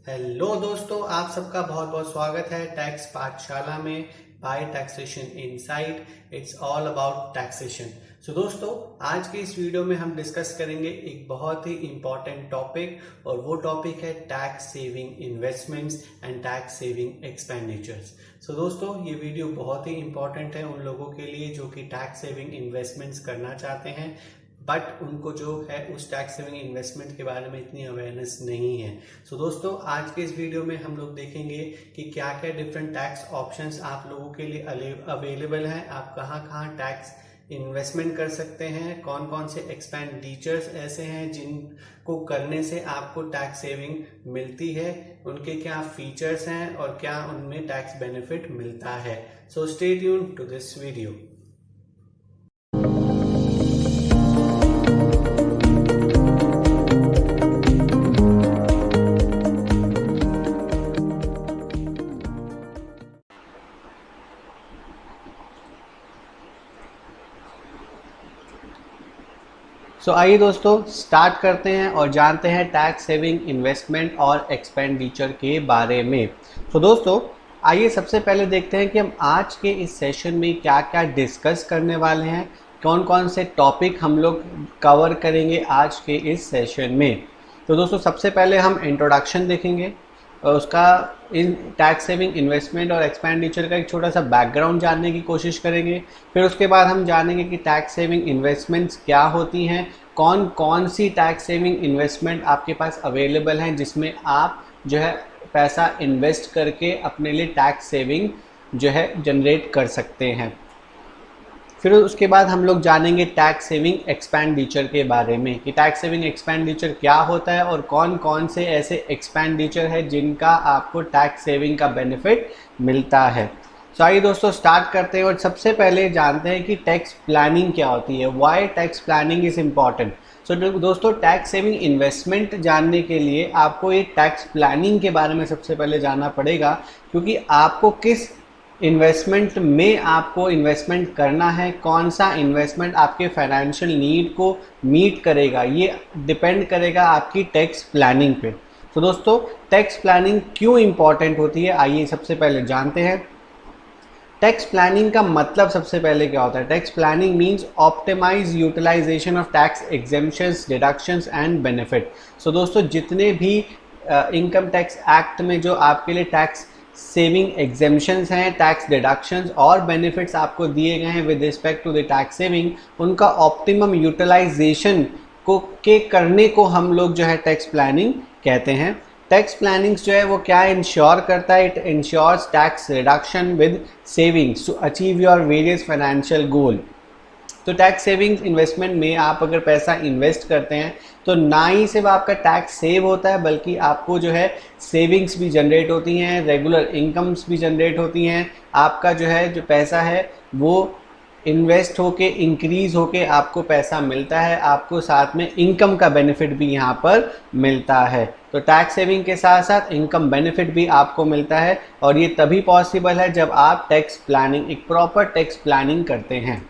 Hello दोस्तों, आप सबका बहुत बहुत स्वागत है टैक्स पाठशाला में by taxation insight. It's all about taxation. So दोस्तों, आज के इस वीडियो में हम डिस्कस करेंगे एक बहुत ही इंपॉर्टेंट टॉपिक, और वो टॉपिक है tax saving investments and tax saving expenditures. So दोस्तों, ये वीडियो बहुत ही इंपॉर्टेंट है उन लोगों के लिए जो कि टैक्स सेविंग इन्वेस्टमेंट्स करना चाहते हैं, बट उनको जो है उस टैक्स सेविंग इन्वेस्टमेंट के बारे में इतनी अवेयरनेस नहीं है। सो दोस्तों, आज के इस वीडियो में हम लोग देखेंगे कि क्या क्या डिफरेंट टैक्स ऑप्शंस आप लोगों के लिए अवेलेबल हैं, आप कहाँ कहाँ टैक्स इन्वेस्टमेंट कर सकते हैं, कौन कौन से एक्सपेंडिचर्स ऐसे हैं जिनको करने से आपको टैक्स सेविंग मिलती है, उनके क्या फीचर्स हैं और क्या उनमें टैक्स बेनिफिट मिलता है। So stay tuned to this video. आइए दोस्तों, स्टार्ट करते हैं और जानते हैं टैक्स सेविंग इन्वेस्टमेंट और एक्सपेंडिचर के बारे में। दोस्तों, आइए सबसे पहले देखते हैं कि हम आज के इस सेशन में क्या क्या डिस्कस करने वाले हैं, कौन कौन से टॉपिक हम लोग कवर करेंगे आज के इस सेशन में। दोस्तों, सबसे पहले हम इंट्रोडक्शन देखेंगे और उसका इन टैक्स सेविंग इन्वेस्टमेंट और एक्सपेंडिचर का एक छोटा सा बैकग्राउंड जानने की कोशिश करेंगे। फिर उसके बाद हम जानेंगे कि टैक्स सेविंग इन्वेस्टमेंट्स क्या होती हैं, कौन कौन सी टैक्स सेविंग इन्वेस्टमेंट आपके पास अवेलेबल हैं जिसमें आप जो है पैसा इन्वेस्ट करके अपने लिए टैक्स सेविंग जो है जनरेट कर सकते हैं। फिर उसके बाद हम लोग जानेंगे टैक्स सेविंग एक्सपेंडिचर के बारे में कि टैक्स सेविंग एक्सपेंडिचर क्या होता है और कौन कौन से ऐसे एक्सपेंडिचर है जिनका आपको टैक्स सेविंग का बेनिफिट मिलता है। आइए दोस्तों, स्टार्ट करते हैं और सबसे पहले जानते हैं कि टैक्स प्लानिंग क्या होती है, why tax planning is important. दोस्तों, टैक्स सेविंग इन्वेस्टमेंट जानने के लिए आपको एक टैक्स प्लानिंग के बारे में सबसे पहले जानना पड़ेगा, क्योंकि आपको किस इन्वेस्टमेंट में आपको इन्वेस्टमेंट करना है, कौन सा इन्वेस्टमेंट आपके फाइनेंशियल नीड को मीट करेगा, ये डिपेंड करेगा आपकी टैक्स प्लानिंग पे। दोस्तों, टैक्स प्लानिंग क्यों इम्पॉर्टेंट होती है, आइए सबसे पहले जानते हैं। टैक्स प्लानिंग का मतलब सबसे पहले क्या होता है। Tax planning means optimize utilization of tax exemptions, deductions and benefit. दोस्तों, जितने भी इनकम टैक्स एक्ट में जो आपके लिए टैक्स सेविंग एग्जेम्पशंस हैं, टैक्स डिडक्शंस और बेनिफिट्स आपको दिए गए हैं with respect to the tax saving, उनका ऑप्टिमम यूटिलाइजेशन के करने को हम लोग जो है टैक्स प्लानिंग कहते हैं। टैक्स प्लानिंग जो है वो क्या इंश्योर करता है, it insures tax reduction with savings to achieve your various financial goal. तो टैक्स सेविंग्स इन्वेस्टमेंट में आप अगर पैसा इन्वेस्ट करते हैं तो ना ही सिर्फ आपका टैक्स सेव होता है, बल्कि आपको जो है सेविंग्स भी जनरेट होती हैं, रेगुलर इनकम्स भी जनरेट होती हैं। आपका जो है जो पैसा है वो इन्वेस्ट होके इंक्रीज होके आपको पैसा मिलता है, आपको साथ में इनकम का बेनिफिट भी यहाँ पर मिलता है। तो टैक्स सेविंग के साथ साथ इनकम बेनिफिट भी आपको मिलता है, और ये तभी पॉसिबल है जब आप टैक्स प्लानिंग, एक प्रॉपर टैक्स प्लानिंग करते हैं।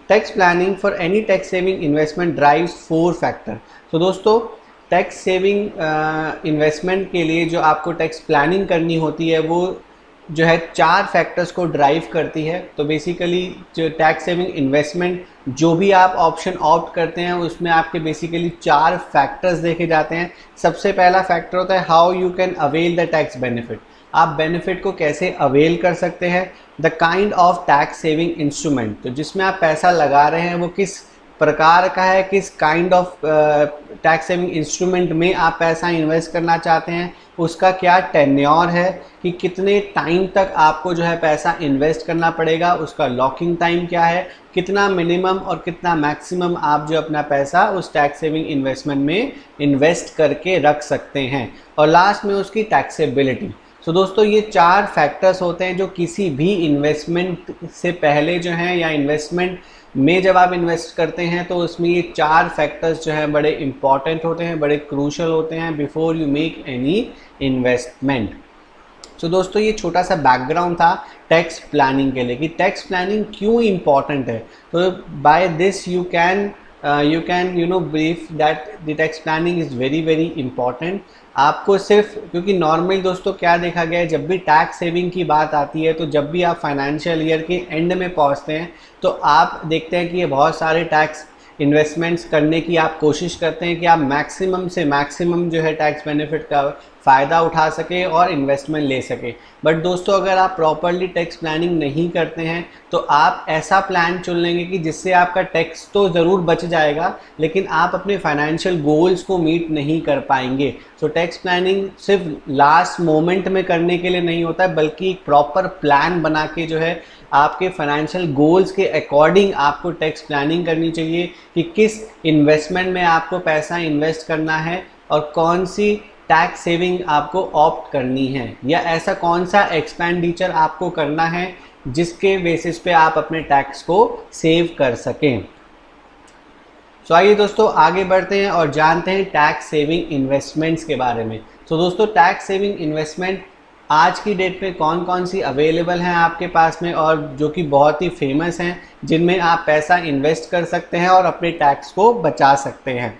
Tax planning for any tax saving investment drives 4 factor. दोस्तों, टैक्स सेविंग इन्वेस्टमेंट के लिए जो आपको टैक्स प्लानिंग करनी होती है वो जो है 4 फैक्टर्स को ड्राइव करती है। तो बेसिकली जो टैक्स सेविंग इन्वेस्टमेंट जो भी आप ऑप्शन ऑप्ट करते हैं उसमें आपके बेसिकली 4 फैक्टर्स देखे जाते हैं। सबसे पहला फैक्टर होता है how you can avail the tax benefit, आप बेनिफिट को कैसे अवेल कर सकते हैं। The kind of tax saving instrument, तो जिसमें आप पैसा लगा रहे हैं वो किस प्रकार का है, किस kind of tax saving instrument में आप पैसा इन्वेस्ट करना चाहते हैं, उसका क्या टेन्योर है कि कितने टाइम तक आपको जो है पैसा इन्वेस्ट करना पड़ेगा, उसका लॉकिंग टाइम क्या है, कितना मिनिमम और कितना मैक्सिमम आप जो अपना पैसा उस टैक्स सेविंग इन्वेस्टमेंट में इन्वेस्ट करके रख सकते हैं, और लास्ट में उसकी टैक्सेबिलिटी। दोस्तों, ये 4 फैक्टर्स होते हैं जो किसी भी इन्वेस्टमेंट से पहले जो हैं, या इन्वेस्टमेंट में जब आप इन्वेस्ट करते हैं तो उसमें ये 4 फैक्टर्स जो हैं बड़े इंपॉर्टेंट होते हैं, बड़े क्रूशल होते हैं before you make any investment. दोस्तों, ये छोटा सा बैकग्राउंड था टैक्स प्लानिंग के लिए कि टैक्स प्लानिंग क्यों इम्पॉर्टेंट है। तो by this you can you can brief that the tax planning is very very important. आपको सिर्फ, क्योंकि नॉर्मल दोस्तों क्या देखा गया है, जब भी टैक्स सेविंग की बात आती है तो जब भी आप फाइनेंशियल ईयर के एंड में पहुंचते हैं तो आप देखते हैं कि ये बहुत सारे टैक्स इन्वेस्टमेंट्स करने की आप कोशिश करते हैं कि आप मैक्सिमम से मैक्सिमम जो है टैक्स बेनिफिट का फ़ायदा उठा सके और इन्वेस्टमेंट ले सके। बट दोस्तों अगर आप प्रॉपरली टैक्स प्लानिंग नहीं करते हैं तो आप ऐसा प्लान चुन लेंगे कि जिससे आपका टैक्स तो ज़रूर बच जाएगा लेकिन आप अपने फाइनेंशियल गोल्स को मीट नहीं कर पाएंगे। सो टैक्स प्लानिंग सिर्फ लास्ट मोमेंट में करने के लिए नहीं होता है, बल्कि एक प्रॉपर प्लान बना के जो है आपके फाइनेंशियल गोल्स के अकॉर्डिंग आपको टैक्स प्लानिंग करनी चाहिए कि किस इन्वेस्टमेंट में आपको पैसा इन्वेस्ट करना है और कौन सी टैक्स सेविंग आपको ऑप्ट करनी है, या ऐसा कौन सा एक्सपेंडिचर आपको करना है जिसके बेसिस पे आप अपने टैक्स को सेव कर सकें। सो आइए दोस्तों आगे बढ़ते हैं और जानते हैं टैक्स सेविंग इन्वेस्टमेंट्स के बारे में। तो दोस्तों टैक्स सेविंग इन्वेस्टमेंट आज की डेट पे कौन कौन सी अवेलेबल हैं आपके पास में और जो कि बहुत ही फेमस हैं, जिनमें आप पैसा इन्वेस्ट कर सकते हैं और अपने टैक्स को बचा सकते हैं।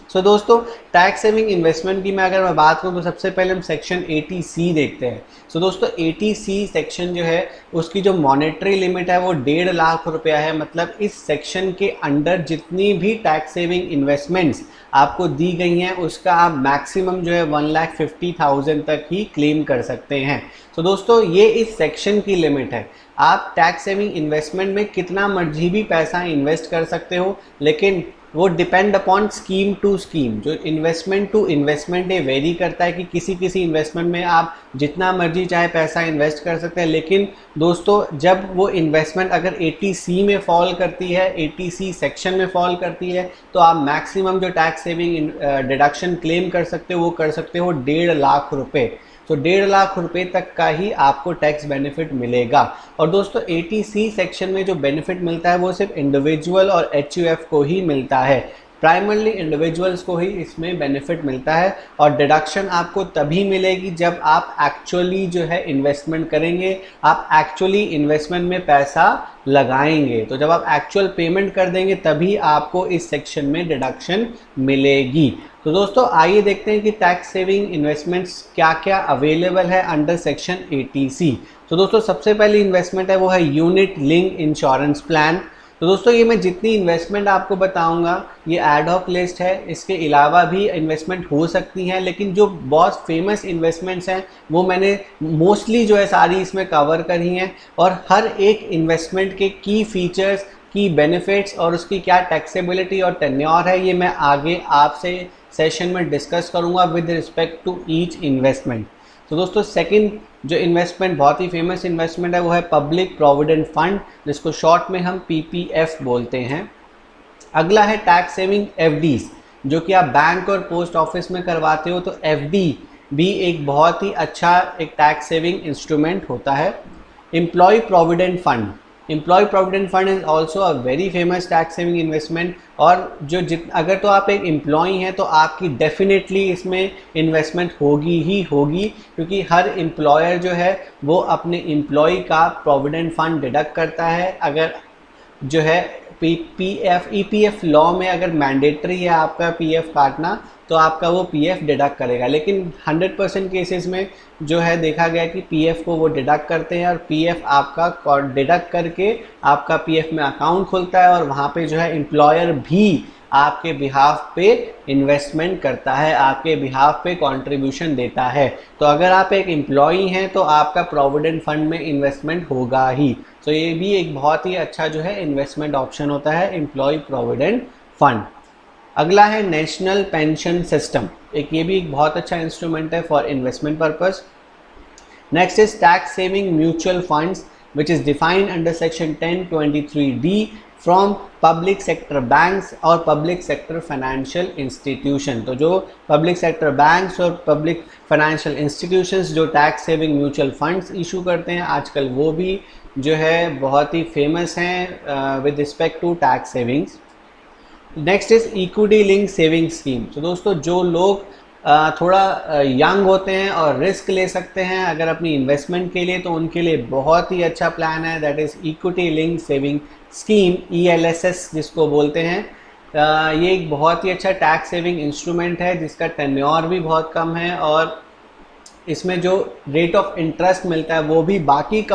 सो दोस्तों टैक्स सेविंग इन्वेस्टमेंट की अगर मैं बात करूं तो सबसे पहले हम सेक्शन 80C देखते हैं। सो दोस्तों 80C सेक्शन जो है उसकी जो मॉनेटरी लिमिट है वो 1.5 लाख रुपया है। मतलब इस सेक्शन के अंडर जितनी भी टैक्स सेविंग इन्वेस्टमेंट्स आपको दी गई हैं उसका आप मैक्सिमम जो है 1,50,000 तक ही क्लेम कर सकते हैं। तो दोस्तों ये इस सेक्शन की लिमिट है। आप टैक्स सेविंग इन्वेस्टमेंट में कितना मर्जी भी पैसा इन्वेस्ट कर सकते हो, लेकिन वो depend upon scheme to scheme, जो इन्वेस्टमेंट टू इन्वेस्टमेंट ये वेरी करता है कि किसी इन्वेस्टमेंट में आप जितना मर्जी चाहे पैसा इन्वेस्ट कर सकते हैं। लेकिन दोस्तों जब वो इन्वेस्टमेंट अगर 80C में फॉल करती है, 80C सेक्शन में फॉल करती है, तो आप मैक्सिमम जो टैक्स सेविंग डिडक्शन क्लेम कर सकते हो वो कर सकते हो 1.5 लाख रुपये। तो 1.5 लाख रुपए तक का ही आपको टैक्स बेनिफिट मिलेगा। और दोस्तों 80C सेक्शन में जो बेनिफिट मिलता है वो सिर्फ इंडिविजुअल और HUF को ही मिलता है। प्राइमरली इंडिविजुअल्स को ही इसमें बेनिफिट मिलता है और डिडक्शन आपको तभी मिलेगी जब आप एक्चुअली जो है इन्वेस्टमेंट करेंगे, आप एक्चुअली इन्वेस्टमेंट में पैसा लगाएंगे। तो जब आप एक्चुअल पेमेंट कर देंगे तभी आपको इस सेक्शन में डिडक्शन मिलेगी। तो दोस्तों आइए देखते हैं कि टैक्स सेविंग इन्वेस्टमेंट्स क्या क्या अवेलेबल है अंडर सेक्शन 80C। तो दोस्तों सबसे पहली इन्वेस्टमेंट है वो है यूनिट लिंक इंश्योरेंस प्लान। तो दोस्तों ये मैं जितनी इन्वेस्टमेंट आपको बताऊंगा ये एड हॉक लिस्ट है, इसके अलावा भी इन्वेस्टमेंट हो सकती हैं, लेकिन जो बहुत फेमस इन्वेस्टमेंट्स हैं वो मैंने मोस्टली जो है सारी इसमें कवर करी हैं। और हर एक इन्वेस्टमेंट के की फीचर्स, की बेनिफिट्स और उसकी क्या टैक्सेबिलिटी और टेन्योर है ये मैं आगे आपसे सेशन में डिस्कस करूंगा with respect to each investment. तो दोस्तों सेकंड जो इन्वेस्टमेंट बहुत ही फेमस इन्वेस्टमेंट है वो है पब्लिक प्रोविडेंट फंड, जिसको शॉर्ट में हम PPF बोलते हैं। अगला है टैक्स सेविंग FDs, जो कि आप बैंक और पोस्ट ऑफिस में करवाते हो। तो FD भी एक बहुत ही अच्छा एक टैक्स सेविंग इंस्ट्रूमेंट होता है। Employ provident fund, employ provident fund is also a very famous tax saving investment. और जो अगर तो आप एक एम्प्लॉई हैं तो आपकी डेफिनेटली इसमें इन्वेस्टमेंट होगी ही होगी, क्योंकि हर एम्प्लॉयर जो है वो अपने एम्प्लॉय का प्रोविडेंट फंड डिडक्ट करता है। अगर जो है PF EPF लॉ में अगर मैंडेटरी है आपका PF काटना तो आपका वो PF डिडक्ट करेगा, लेकिन 100% केसेस में जो है देखा गया कि PF को वो डिडक्ट करते हैं और PF आपका डिडक्ट करके आपका PF में अकाउंट खुलता है और वहाँ पे जो है एम्प्लॉयर भी आपके बिहाफ पे इन्वेस्टमेंट करता है, आपके बिहाफ पे कंट्रीब्यूशन देता है। तो अगर आप एक एम्प्लॉई हैं तो आपका प्रोविडेंट फंड में इन्वेस्टमेंट होगा ही। तो ये भी एक बहुत ही अच्छा जो है इन्वेस्टमेंट ऑप्शन होता है एम्प्लॉय प्रोविडेंट फंड। अगला है नेशनल पेंशन सिस्टम, ये भी एक बहुत अच्छा इंस्ट्रूमेंट है for investment purpose. Next is tax saving mutual funds which is defined under section 1023D from public sector banks और पब्लिक सेक्टर फाइनेंशियल इंस्टीट्यूशन। तो जो पब्लिक सेक्टर बैंक्स और पब्लिक फाइनेंशियल इंस्टीट्यूशंस जो tax saving mutual funds issue करते हैं आजकल, वो भी जो है बहुत ही फेमस हैं with respect to tax savings. Next is equity link saving scheme. तो दोस्तों जो लोग थोड़ा यंग होते हैं और रिस्क ले सकते हैं अगर अपनी इन्वेस्टमेंट के लिए, तो उनके लिए बहुत ही अच्छा प्लान है, that is equity link saving scheme, ELSS जिसको बोलते हैं। ये एक बहुत ही अच्छा टैक्स सेविंग इंस्ट्रूमेंट है जिसका टेन्योर भी बहुत कम है और इसमें जो रेट ऑफ इंटरेस्ट मिलता है वो भी बाकी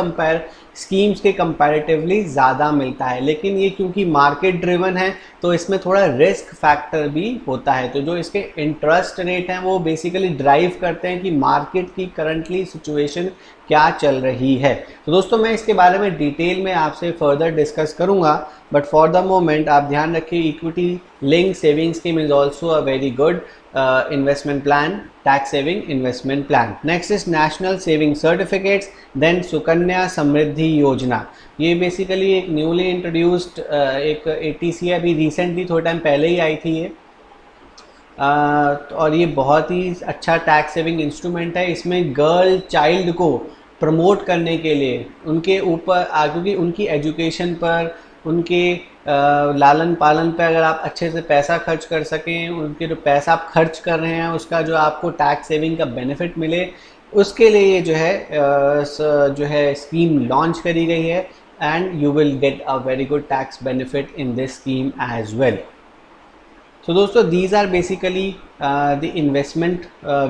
स्कीम्स के कंपैरेटिवली ज़्यादा मिलता है, लेकिन ये क्योंकि मार्केट ड्रिवन है तो इसमें थोड़ा रिस्क फैक्टर भी होता है। तो जो इसके इंटरेस्ट रेट हैं वो बेसिकली ड्राइव करते हैं कि मार्केट की करंटली सिचुएशन क्या चल रही है। तो दोस्तों मैं इसके बारे में डिटेल में आपसे फर्दर डिस्कस करूंगा, बट फॉर द मोमेंट आप ध्यान रखिए equity link saving scheme is also a very good investment plan, tax saving investment plan. Next is national saving certificates, then Sukanya Samriddhi Yojana. ये basically एक newly introduced एक ATC है, अभी recently थोड़ा time पहले ही आई थी ये, और ये बहुत ही अच्छा टैक्स सेविंग इंस्ट्रूमेंट है। इसमें गर्ल चाइल्ड को प्रमोट करने के लिए उनके ऊपर, क्योंकि उनकी एजुकेशन पर, उनके लालन पालन पे अगर आप अच्छे से पैसा खर्च कर सकें, उनके जो पैसा आप खर्च कर रहे हैं उसका जो आपको टैक्स सेविंग का बेनिफिट मिले, उसके लिए ये जो है स्कीम लॉन्च करी गई है, and you will get a very good tax benefit in this scheme as well. So दोस्तों these are basically the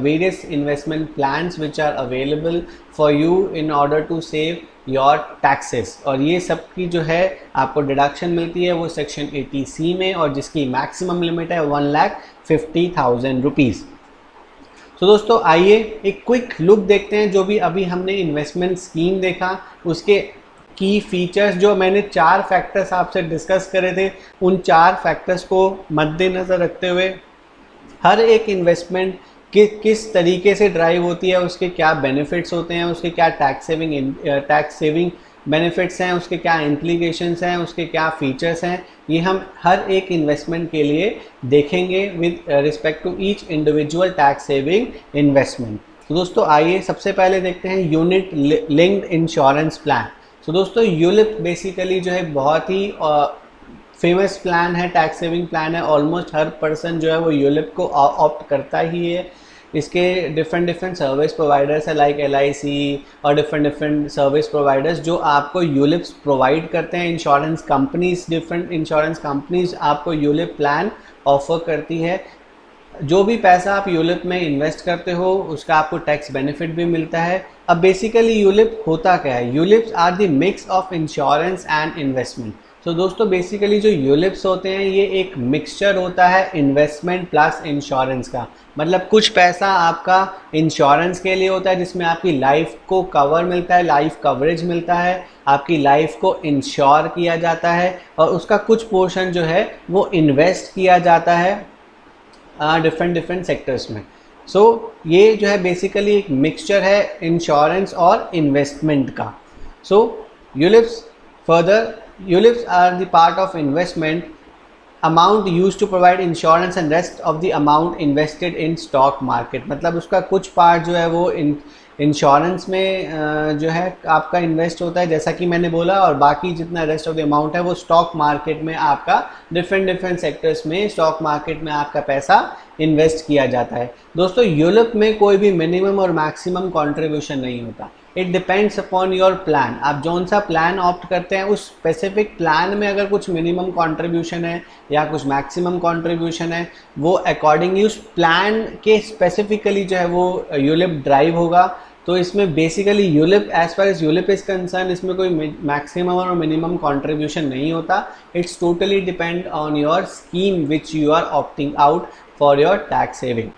various investment plans which are available for you in order to save your taxes, और ये सब की जो है आपको deduction मिलती है वो सेक्शन 80C में, और जिसकी मैक्सिमम लिमिट है 1,50,000 रुपीज़। तो दोस्तों आइए एक क्विक लुक देखते हैं जो भी अभी हमने इन्वेस्टमेंट स्कीम देखा उसके की फीचर्स, जो मैंने 4 फैक्टर्स आपसे डिस्कस करे थे, उन 4 फैक्टर्स को मद्देनज़र रखते हुए हर एक इन्वेस्टमेंट किस तरीके से ड्राइव होती है, उसके क्या बेनिफिट्स होते हैं, उसके क्या टैक्स सेविंग बेनिफिट्स हैं, उसके क्या इम्प्लीकेशंस हैं, उसके क्या फीचर्स हैं, ये हम हर एक इन्वेस्टमेंट के लिए देखेंगे with respect to each individual tax saving investment. तो दोस्तों आइए सबसे पहले देखते हैं यूनिट लिंक्ड इंश्योरेंस प्लान। तो दोस्तों यूलिप बेसिकली जो है बहुत ही फेमस प्लान है, टैक्स सेविंग प्लान है। ऑलमोस्ट हर पर्सन जो है वो यूलिप को ऑप्ट करता ही है। इसके डिफरेंट सर्विस प्रोवाइडर्स है लाइक LIC और डिफरेंट सर्विस प्रोवाइडर्स जो आपको यूलिप्स प्रोवाइड करते हैं। Insurance companies, different insurance companies आपको यूलिप प्लान ऑफर करती है। जो भी पैसा आप यूलिप में इन्वेस्ट करते हो उसका आपको टैक्स बेनिफिट भी मिलता है। अब बेसिकली यूलिप होता क्या है? ULIPs are the mix of insurance and investment. तो दोस्तों बेसिकली जो यूलिप्स होते हैं ये एक मिक्सचर होता है इन्वेस्टमेंट प्लस इंश्योरेंस का। मतलब कुछ पैसा आपका इंश्योरेंस के लिए होता है जिसमें आपकी लाइफ को कवर मिलता है, लाइफ कवरेज मिलता है, आपकी लाइफ को इंश्योर किया जाता है, और उसका कुछ पोर्शन जो है वो इन्वेस्ट किया जाता है डिफरेंट सेक्टर्स में। सो ये जो है बेसिकली एक मिक्सचर है इंश्योरेंस और इन्वेस्टमेंट का। सो ULIPs are the part of investment amount used to provide insurance and rest of the amount invested in stock market। मतलब उसका कुछ पार्ट जो है वो इंश्योरेंस में जो है आपका इन्वेस्ट होता है जैसा कि मैंने बोला, और बाकी जितना रेस्ट ऑफ द अमाउंट है वो स्टॉक मार्केट में आपका डिफरेंट सेक्टर्स में स्टॉक मार्केट में आपका पैसा इन्वेस्ट किया जाता है। दोस्तों यूलिप में कोई भी मिनिमम और मैक्सिमम कंट्रीब्यूशन नहीं होता। It depends upon your plan. आप जौन सा प्लान ऑप्ट करते हैं उस स्पेसिफिक प्लान में अगर कुछ मिनिमम कंट्रीब्यूशन है या कुछ मैक्सिमम कंट्रीब्यूशन है, वो अकॉर्डिंगली उस प्लान के स्पेसिफिकली जो है वो यूलिप ड्राइव होगा। तो इसमें basically ULIP, as far as ULIP is concern, इसमें कोई मैक्सिमम और मिनिमम कंट्रीब्यूशन नहीं होता। It's totally depend on your scheme which you are opting out for your tax saving.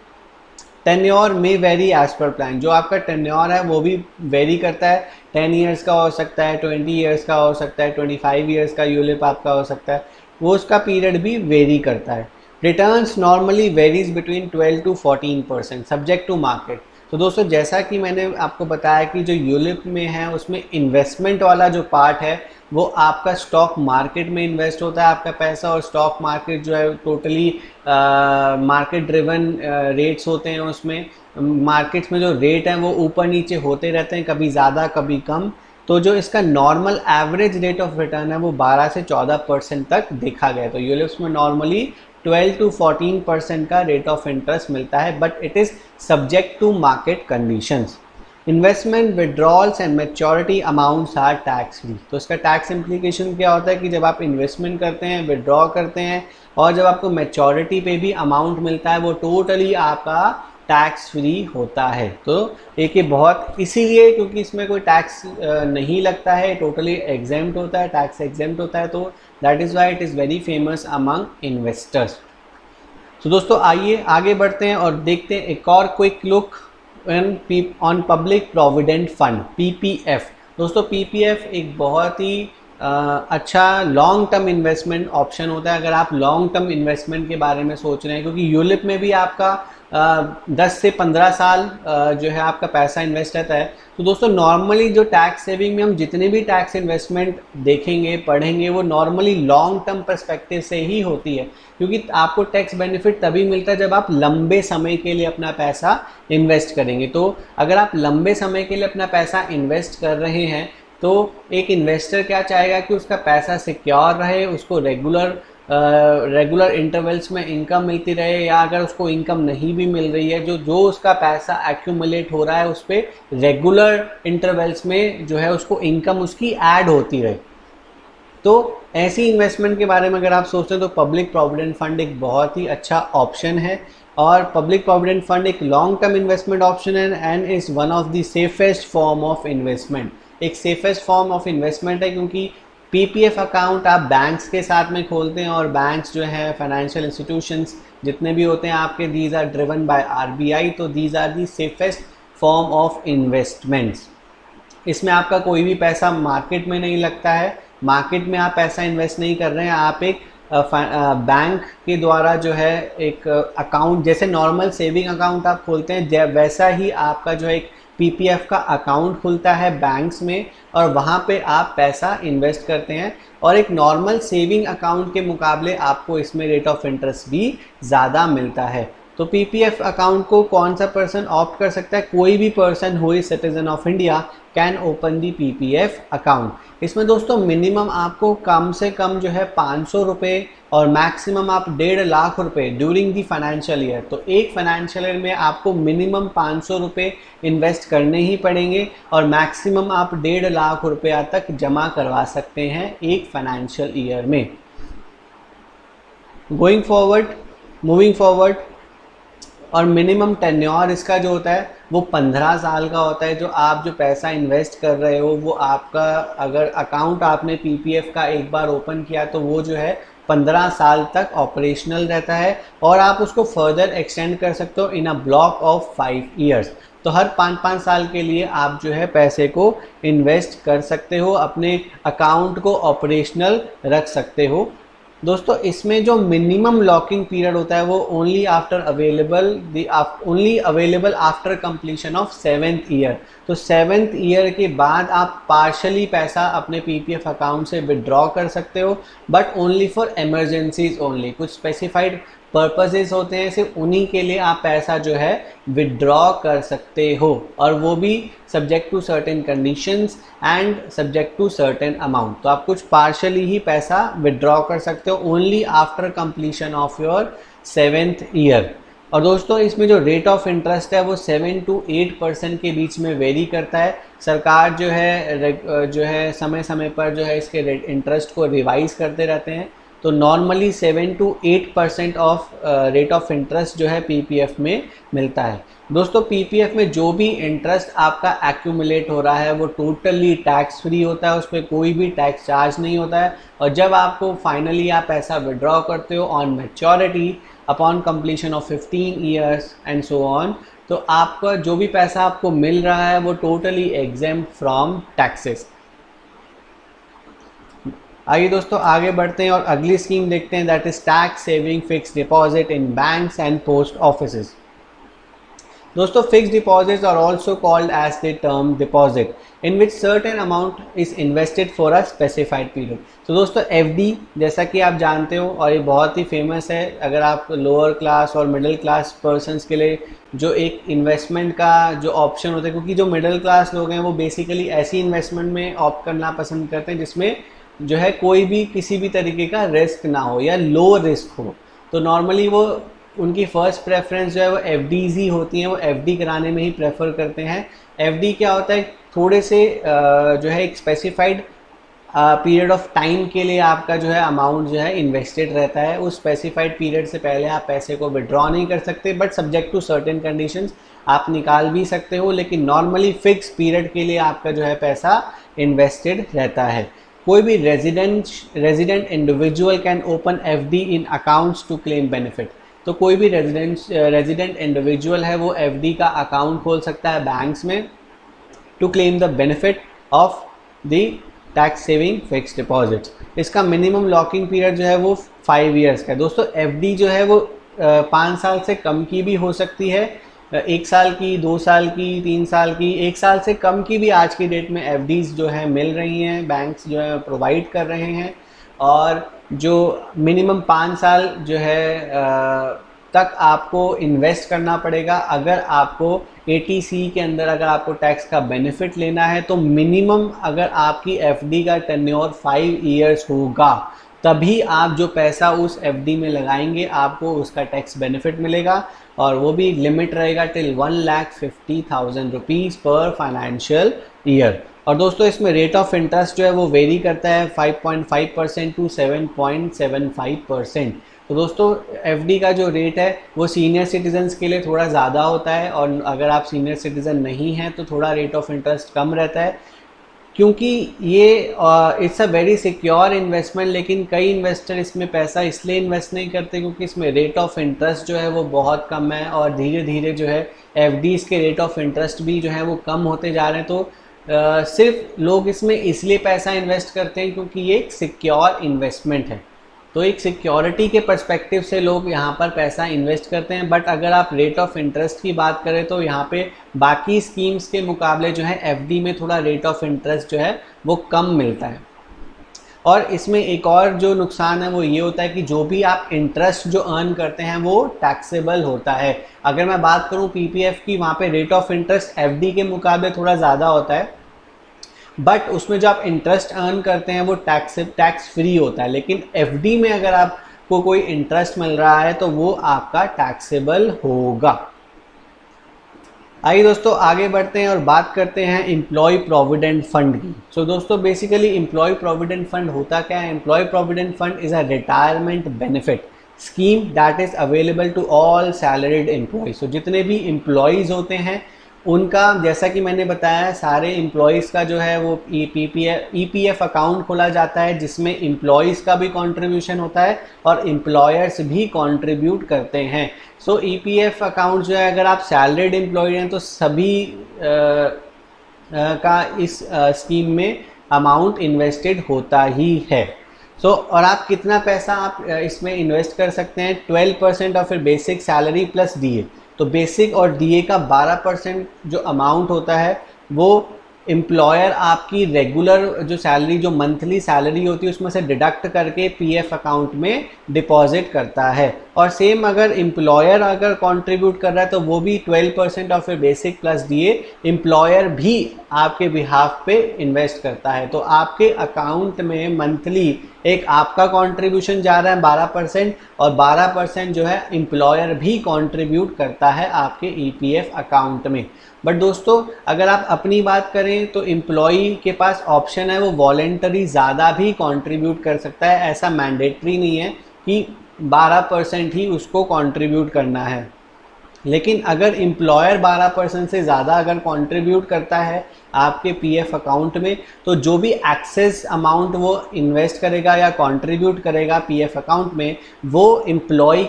Tenure में वेरी एज पर प्लान। जो आपका tenure है वो भी वेरी करता है। 10 ईयर्स का हो सकता है, 20 ईयर्स का हो सकता है, 25 ईयर्स का यूलिप आपका हो सकता है, वो उसका पीरियड भी वेरी करता है। Returns normally varies between 12 to 14% subject to market. तो दोस्तों जैसा कि मैंने आपको बताया कि जो यूलिप में है उसमें इन्वेस्टमेंट वाला जो पार्ट है वो आपका स्टॉक मार्केट में इन्वेस्ट होता है आपका पैसा, और स्टॉक मार्केट जो है टोटली मार्केट ड्रिवन रेट्स होते हैं। उसमें मार्केट्स में जो रेट हैं वो ऊपर नीचे होते रहते हैं, कभी ज़्यादा कभी कम। तो जो इसका normal average rate of return है वो 12 से 14% तक देखा गया। तो यूलिप्स में नॉर्मली 12 to 14% का रेट ऑफ इंटरेस्ट मिलता है, but it is subject to market conditions. Investment withdrawals and maturity amounts are tax free. तो इसका टैक्स इम्प्लीकेशन क्या होता है कि जब आप इन्वेस्टमेंट करते हैं, विड्रॉ करते हैं और जब आपको मैच्योरिटी पे भी अमाउंट मिलता है, वो टोटली आपका टैक्स फ्री होता है। तो एक ये बहुत इसीलिए क्योंकि इसमें कोई टैक्स नहीं लगता है, टोटली एग्जेम्प्ट होता है, टैक्स एग्जेम्प्ट होता है, तो that is why it is very famous among investors. तो दोस्तों आइए आगे बढ़ते हैं और देखते हैं एक और quick look on public provident fund, PPF. दोस्तों पीपीएफ एक बहुत ही अच्छा लॉन्ग टर्म इन्वेस्टमेंट ऑप्शन होता है अगर आप लॉन्ग टर्म इन्वेस्टमेंट के बारे में सोच रहे हैं, क्योंकि यूलिप में भी आपका 10 से 15 साल जो है आपका पैसा इन्वेस्ट रहता है। तो दोस्तों नॉर्मली जो टैक्स सेविंग में हम जितने भी टैक्स इन्वेस्टमेंट देखेंगे पढ़ेंगे वो नॉर्मली लॉन्ग टर्म पर्सपेक्टिव से ही होती है, क्योंकि आपको टैक्स बेनिफिट तभी मिलता है जब आप लंबे समय के लिए अपना पैसा इन्वेस्ट करेंगे। तो अगर आप लंबे समय के लिए अपना पैसा इन्वेस्ट कर रहे हैं तो एक इन्वेस्टर क्या चाहेगा कि उसका पैसा सिक्योर रहे, उसको रेगुलर इंटरवल्स में इनकम मिलती रहे, या अगर उसको इनकम नहीं भी मिल रही है, जो उसका पैसा एक्यूमुलेट हो रहा है उस पर रेगुलर इंटरवल्स में जो है उसको इनकम उसकी ऐड होती रहे। तो ऐसी इन्वेस्टमेंट के बारे में अगर आप सोचते हैं तो पब्लिक प्रोविडेंट फंड एक बहुत ही अच्छा ऑप्शन है। और पब्लिक प्रोविडेंट फंड एक लॉन्ग टर्म इन्वेस्टमेंट ऑप्शन है and is one of the safest form of investment. एक सेफेस्ट फॉर्म ऑफ इन्वेस्टमेंट है क्योंकि पीपीएफ अकाउंट आप बैंक्स के साथ में खोलते हैं और बैंक्स जो है फाइनेंशियल इंस्टीट्यूशंस जितने भी होते हैं आपके, these are driven by RBI, तो these are the safest form of investments. इसमें आपका कोई भी पैसा मार्केट में नहीं लगता है, मार्केट में आप पैसा इन्वेस्ट नहीं कर रहे हैं, आप एक बैंक के द्वारा जो है एक अकाउंट जैसे नॉर्मल सेविंग अकाउंट आप खोलते हैं वैसा ही आपका जो है एक पीपीएफ का अकाउंट खुलता है बैंक्स में और वहाँ पे आप पैसा इन्वेस्ट करते हैं। और एक नॉर्मल सेविंग अकाउंट के मुकाबले आपको इसमें रेट ऑफ इंटरेस्ट भी ज़्यादा मिलता है। तो पीपीएफ अकाउंट को कौन सा पर्सन ऑप्ट कर सकता है? कोई भी person who is citizen of India can open the PPF account. इसमें दोस्तों मिनिमम आपको कम से कम जो है 500 रुपये और मैक्सिमम आप 1.5 लाख रुपए ड्यूरिंग दी फाइनेंशियल ईयर। तो एक फाइनेंशियल ईयर में आपको मिनिमम 500 रुपये इन्वेस्ट करने ही पड़ेंगे और मैक्सिमम आप 1.5 लाख रुपया तक जमा करवा सकते हैं एक फाइनेंशियल ईयर में। मूविंग फॉरवर्ड और मिनिमम टेन्योर इसका जो होता है वो 15 साल का होता है। जो आप जो पैसा इन्वेस्ट कर रहे हो वो आपका, अगर अकाउंट आपने पीपीएफ का एक बार ओपन किया तो वो जो है 15 साल तक ऑपरेशनल रहता है और आप उसको फर्दर एक्सटेंड कर सकते हो इन अ ब्लॉक ऑफ 5 ईयर्स। तो हर 5-5 साल के लिए आप जो है पैसे को इन्वेस्ट कर सकते हो, अपने अकाउंट को ऑपरेशनल रख सकते हो। दोस्तों इसमें जो मिनिमम लॉकिंग पीरियड होता है वो only available after completion of 7th year. तो 7th ईयर के बाद आप पार्शली पैसा अपने पीपीएफ अकाउंट से विड्रॉ कर सकते हो, but only for emergencies only. कुछ स्पेसिफाइड पर्पसेस होते हैं, सिर्फ उन्हीं के लिए आप पैसा जो है विड्रॉ कर सकते हो और वो भी subject to certain conditions and subject to certain amount. तो आप कुछ पार्शली ही पैसा विड्रॉ कर सकते हो only after completion of your 7th year. और दोस्तों इसमें जो रेट ऑफ इंटरेस्ट है वो 7 to 8% के बीच में वेरी करता है। सरकार जो है समय समय पर जो है इसके इंटरेस्ट को रिवाइज करते रहते हैं। तो normally 7 to 8% of rate of interest जो है पीपीएफ में मिलता है। दोस्तों पीपीएफ में जो भी इंटरेस्ट आपका एक्यूमुलेट हो रहा है वो टोटली टैक्स फ्री होता है, उस पर कोई भी टैक्स चार्ज नहीं होता है। और जब आपको फाइनली आप पैसा विड्रॉ करते हो on maturity upon completion of 15 years and so on, तो आपका जो भी पैसा आपको मिल रहा है वो टोटली एग्जेम्प्ट फ्रॉम टैक्सेस। आइए दोस्तों आगे बढ़ते हैं और अगली स्कीम देखते हैं, that is tax saving fixed deposit in banks and post offices. दोस्तों fixed deposits are also called as the term deposit in which certain amount is invested for a specified period. तो दोस्तों FD जैसा कि आप जानते हो और ये बहुत ही फेमस है अगर आप लोअर क्लास और मिडिल क्लास पर्सनस के लिए, जो एक इन्वेस्टमेंट का जो ऑप्शन होता है, क्योंकि जो मिडिल क्लास लोग हैं वो बेसिकली ऐसी इन्वेस्टमेंट में ऑप्ट करना पसंद करते हैं जिसमें जो है कोई भी किसी भी तरीके का रिस्क ना हो या लो रिस्क हो। तो नॉर्मली वो उनकी फ़र्स्ट प्रेफरेंस जो है वो एफडीज़ ही होती हैं, वो एफडी कराने में ही प्रेफर करते हैं। एफडी क्या होता है, थोड़े से जो है एक स्पेसिफाइड पीरियड ऑफ टाइम के लिए आपका जो है अमाउंट जो है इन्वेस्टेड रहता है। उस स्पेसिफाइड पीरियड से पहले आप पैसे को विड्रॉ नहीं कर सकते, but subject to certain conditions आप निकाल भी सकते हो, लेकिन नॉर्मली फिक्स पीरियड के लिए आपका जो है पैसा इन्वेस्टेड रहता है। कोई भी resident individual can open FD in accounts to claim benefit. तो कोई भी रेजिडेंट इंडिविजुअल है वो एफडी का अकाउंट खोल सकता है बैंक्स में to claim the benefit of the tax saving fix deposits. इसका मिनिमम लॉकिंग पीरियड जो है वो 5 ईयर्स का है। दोस्तों एफडी जो है वो 5 साल से कम की भी हो सकती है, 1 साल की, 2 साल की, 3 साल की, 1 साल से कम की भी आज की डेट में एफडीज़ जो है मिल रही हैं, बैंक्स जो है प्रोवाइड कर रहे हैं। और जो मिनिमम 5 साल जो है तक आपको इन्वेस्ट करना पड़ेगा। अगर आपको एटीसी के अंदर अगर आपको टैक्स का बेनिफिट लेना है तो मिनिमम अगर आपकी एफडी का टेन्योर 5 ईयर्स होगा तभी आप जो पैसा उस एफडी में लगाएंगे आपको उसका टैक्स बेनिफिट मिलेगा, और वो भी लिमिट रहेगा टिल 1,50,000 रुपीज़ पर फाइनेंशियल ईयर। और दोस्तों इसमें रेट ऑफ इंटरेस्ट जो है वो वेरी करता है 5.5% टू 7.75%। तो दोस्तों एफडी का जो रेट है वो सीनियर सिटीजन्स के लिए थोड़ा ज़्यादा होता है, और अगर आप सीनियर सिटीज़न नहीं हैं तो थोड़ा रेट ऑफ इंटरेस्ट कम रहता है, क्योंकि ये it's a very secure investment. लेकिन कई इन्वेस्टर इसमें पैसा इसलिए इन्वेस्ट नहीं करते क्योंकि इसमें रेट ऑफ इंटरेस्ट जो है वो बहुत कम है, और धीरे धीरे जो है एफडीज़ के रेट ऑफ इंटरेस्ट भी जो है वो कम होते जा रहे हैं। तो सिर्फ लोग इसमें इसलिए पैसा इन्वेस्ट करते हैं क्योंकि ये एक सिक्योर इन्वेस्टमेंट है। तो एक सिक्योरिटी के पर्सपेक्टिव से लोग यहाँ पर पैसा इन्वेस्ट करते हैं। बट अगर आप रेट ऑफ इंटरेस्ट की बात करें तो यहाँ पे बाकी स्कीम्स के मुकाबले जो है एफडी में थोड़ा रेट ऑफ इंटरेस्ट जो है वो कम मिलता है। और इसमें एक और जो नुकसान है वो ये होता है कि जो भी आप इंटरेस्ट जो अर्न करते हैं वो टैक्सेबल होता है। अगर मैं बात करूँ पीपीएफ की, वहाँ पे रेट ऑफ इंटरेस्ट एफडी के मुकाबले थोड़ा ज़्यादा होता है, बट उसमें जो आप इंटरेस्ट अर्न करते हैं वो टैक्स फ्री होता है। लेकिन एफडी में अगर आपको कोई इंटरेस्ट मिल रहा है तो वो आपका टैक्सेबल होगा। आइए दोस्तों आगे बढ़ते हैं और बात करते हैं एम्प्लॉय प्रोविडेंट फंड की। सो दोस्तों बेसिकली एम्प्लॉय प्रोविडेंट फंड होता क्या है? Employ provident fund is a retirement benefit scheme that is available to all salaried employees. So जितने भी एम्प्लॉयज़ होते हैं उनका, जैसा कि मैंने बताया, सारे एम्प्लॉयज़ का जो है वो ईपीएफ अकाउंट खोला जाता है जिसमें एम्प्लॉयज़ का भी कंट्रीब्यूशन होता है और एम्प्लॉयर्स भी कंट्रीब्यूट करते हैं। सो ईपीएफ अकाउंट जो है, अगर आप सैलरीड एम्प्लॉय हैं तो सभी का इस स्कीम में अमाउंट इन्वेस्टेड होता ही है। और आप कितना पैसा आप इसमें इन्वेस्ट कर सकते हैं? 12% of your basic salary plus DA. तो बेसिक और डीए का 12% जो अमाउंट होता है वो एम्प्लॉयर आपकी रेगुलर जो सैलरी, जो मंथली सैलरी होती है उसमें से डिडक्ट करके पीएफ अकाउंट में डिपॉजिट करता है। और सेम अगर एम्प्लॉयर अगर कंट्रीब्यूट कर रहा है तो वो भी 12% of your basic plus DA employer भी आपके बिहाफ पे इन्वेस्ट करता है। तो आपके अकाउंट में मंथली एक आपका कंट्रीब्यूशन जा रहा है 12%, और 12% जो है एम्प्लॉयर भी कंट्रीब्यूट करता है आपके ईपीएफ अकाउंट में। बट दोस्तों अगर आप अपनी बात करें तो एम्प्लॉई के पास ऑप्शन है, वो वॉलेंटरी ज़्यादा भी कंट्रीब्यूट कर सकता है। ऐसा मैंडेटरी नहीं है कि 12% ही उसको कंट्रीब्यूट करना है। लेकिन अगर एम्प्लॉयर 12% से ज़्यादा अगर कंट्रीब्यूट करता है आपके पीएफ अकाउंट में, तो जो भी एक्सेस अमाउंट वो इन्वेस्ट करेगा या कंट्रीब्यूट करेगा पीएफ अकाउंट में, वो एम्प्लॉय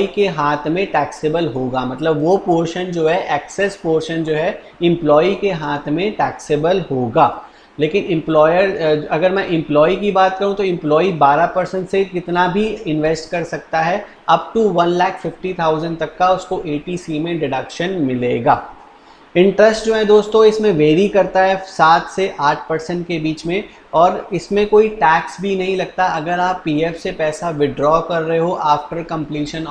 के हाथ में टैक्सेबल होगा। मतलब वो पोर्शन जो है, एक्सेस पोर्शन जो है, एम्प्लॉय के हाथ में टैक्सेबल होगा। लेकिन एम्प्लॉयर, अगर मैं एम्प्लॉय की बात करूं तो एम्प्लॉय 12% से कितना भी इन्वेस्ट कर सकता है, अप टू 1,50,000 तक का उसको एटीसी में डिडक्शन मिलेगा। इंटरेस्ट जो है दोस्तों इसमें वेरी करता है 7 से 8% के बीच में, और इसमें कोई टैक्स भी नहीं लगता अगर आप पीएफ से पैसा विड्रॉ कर रहे हो after completion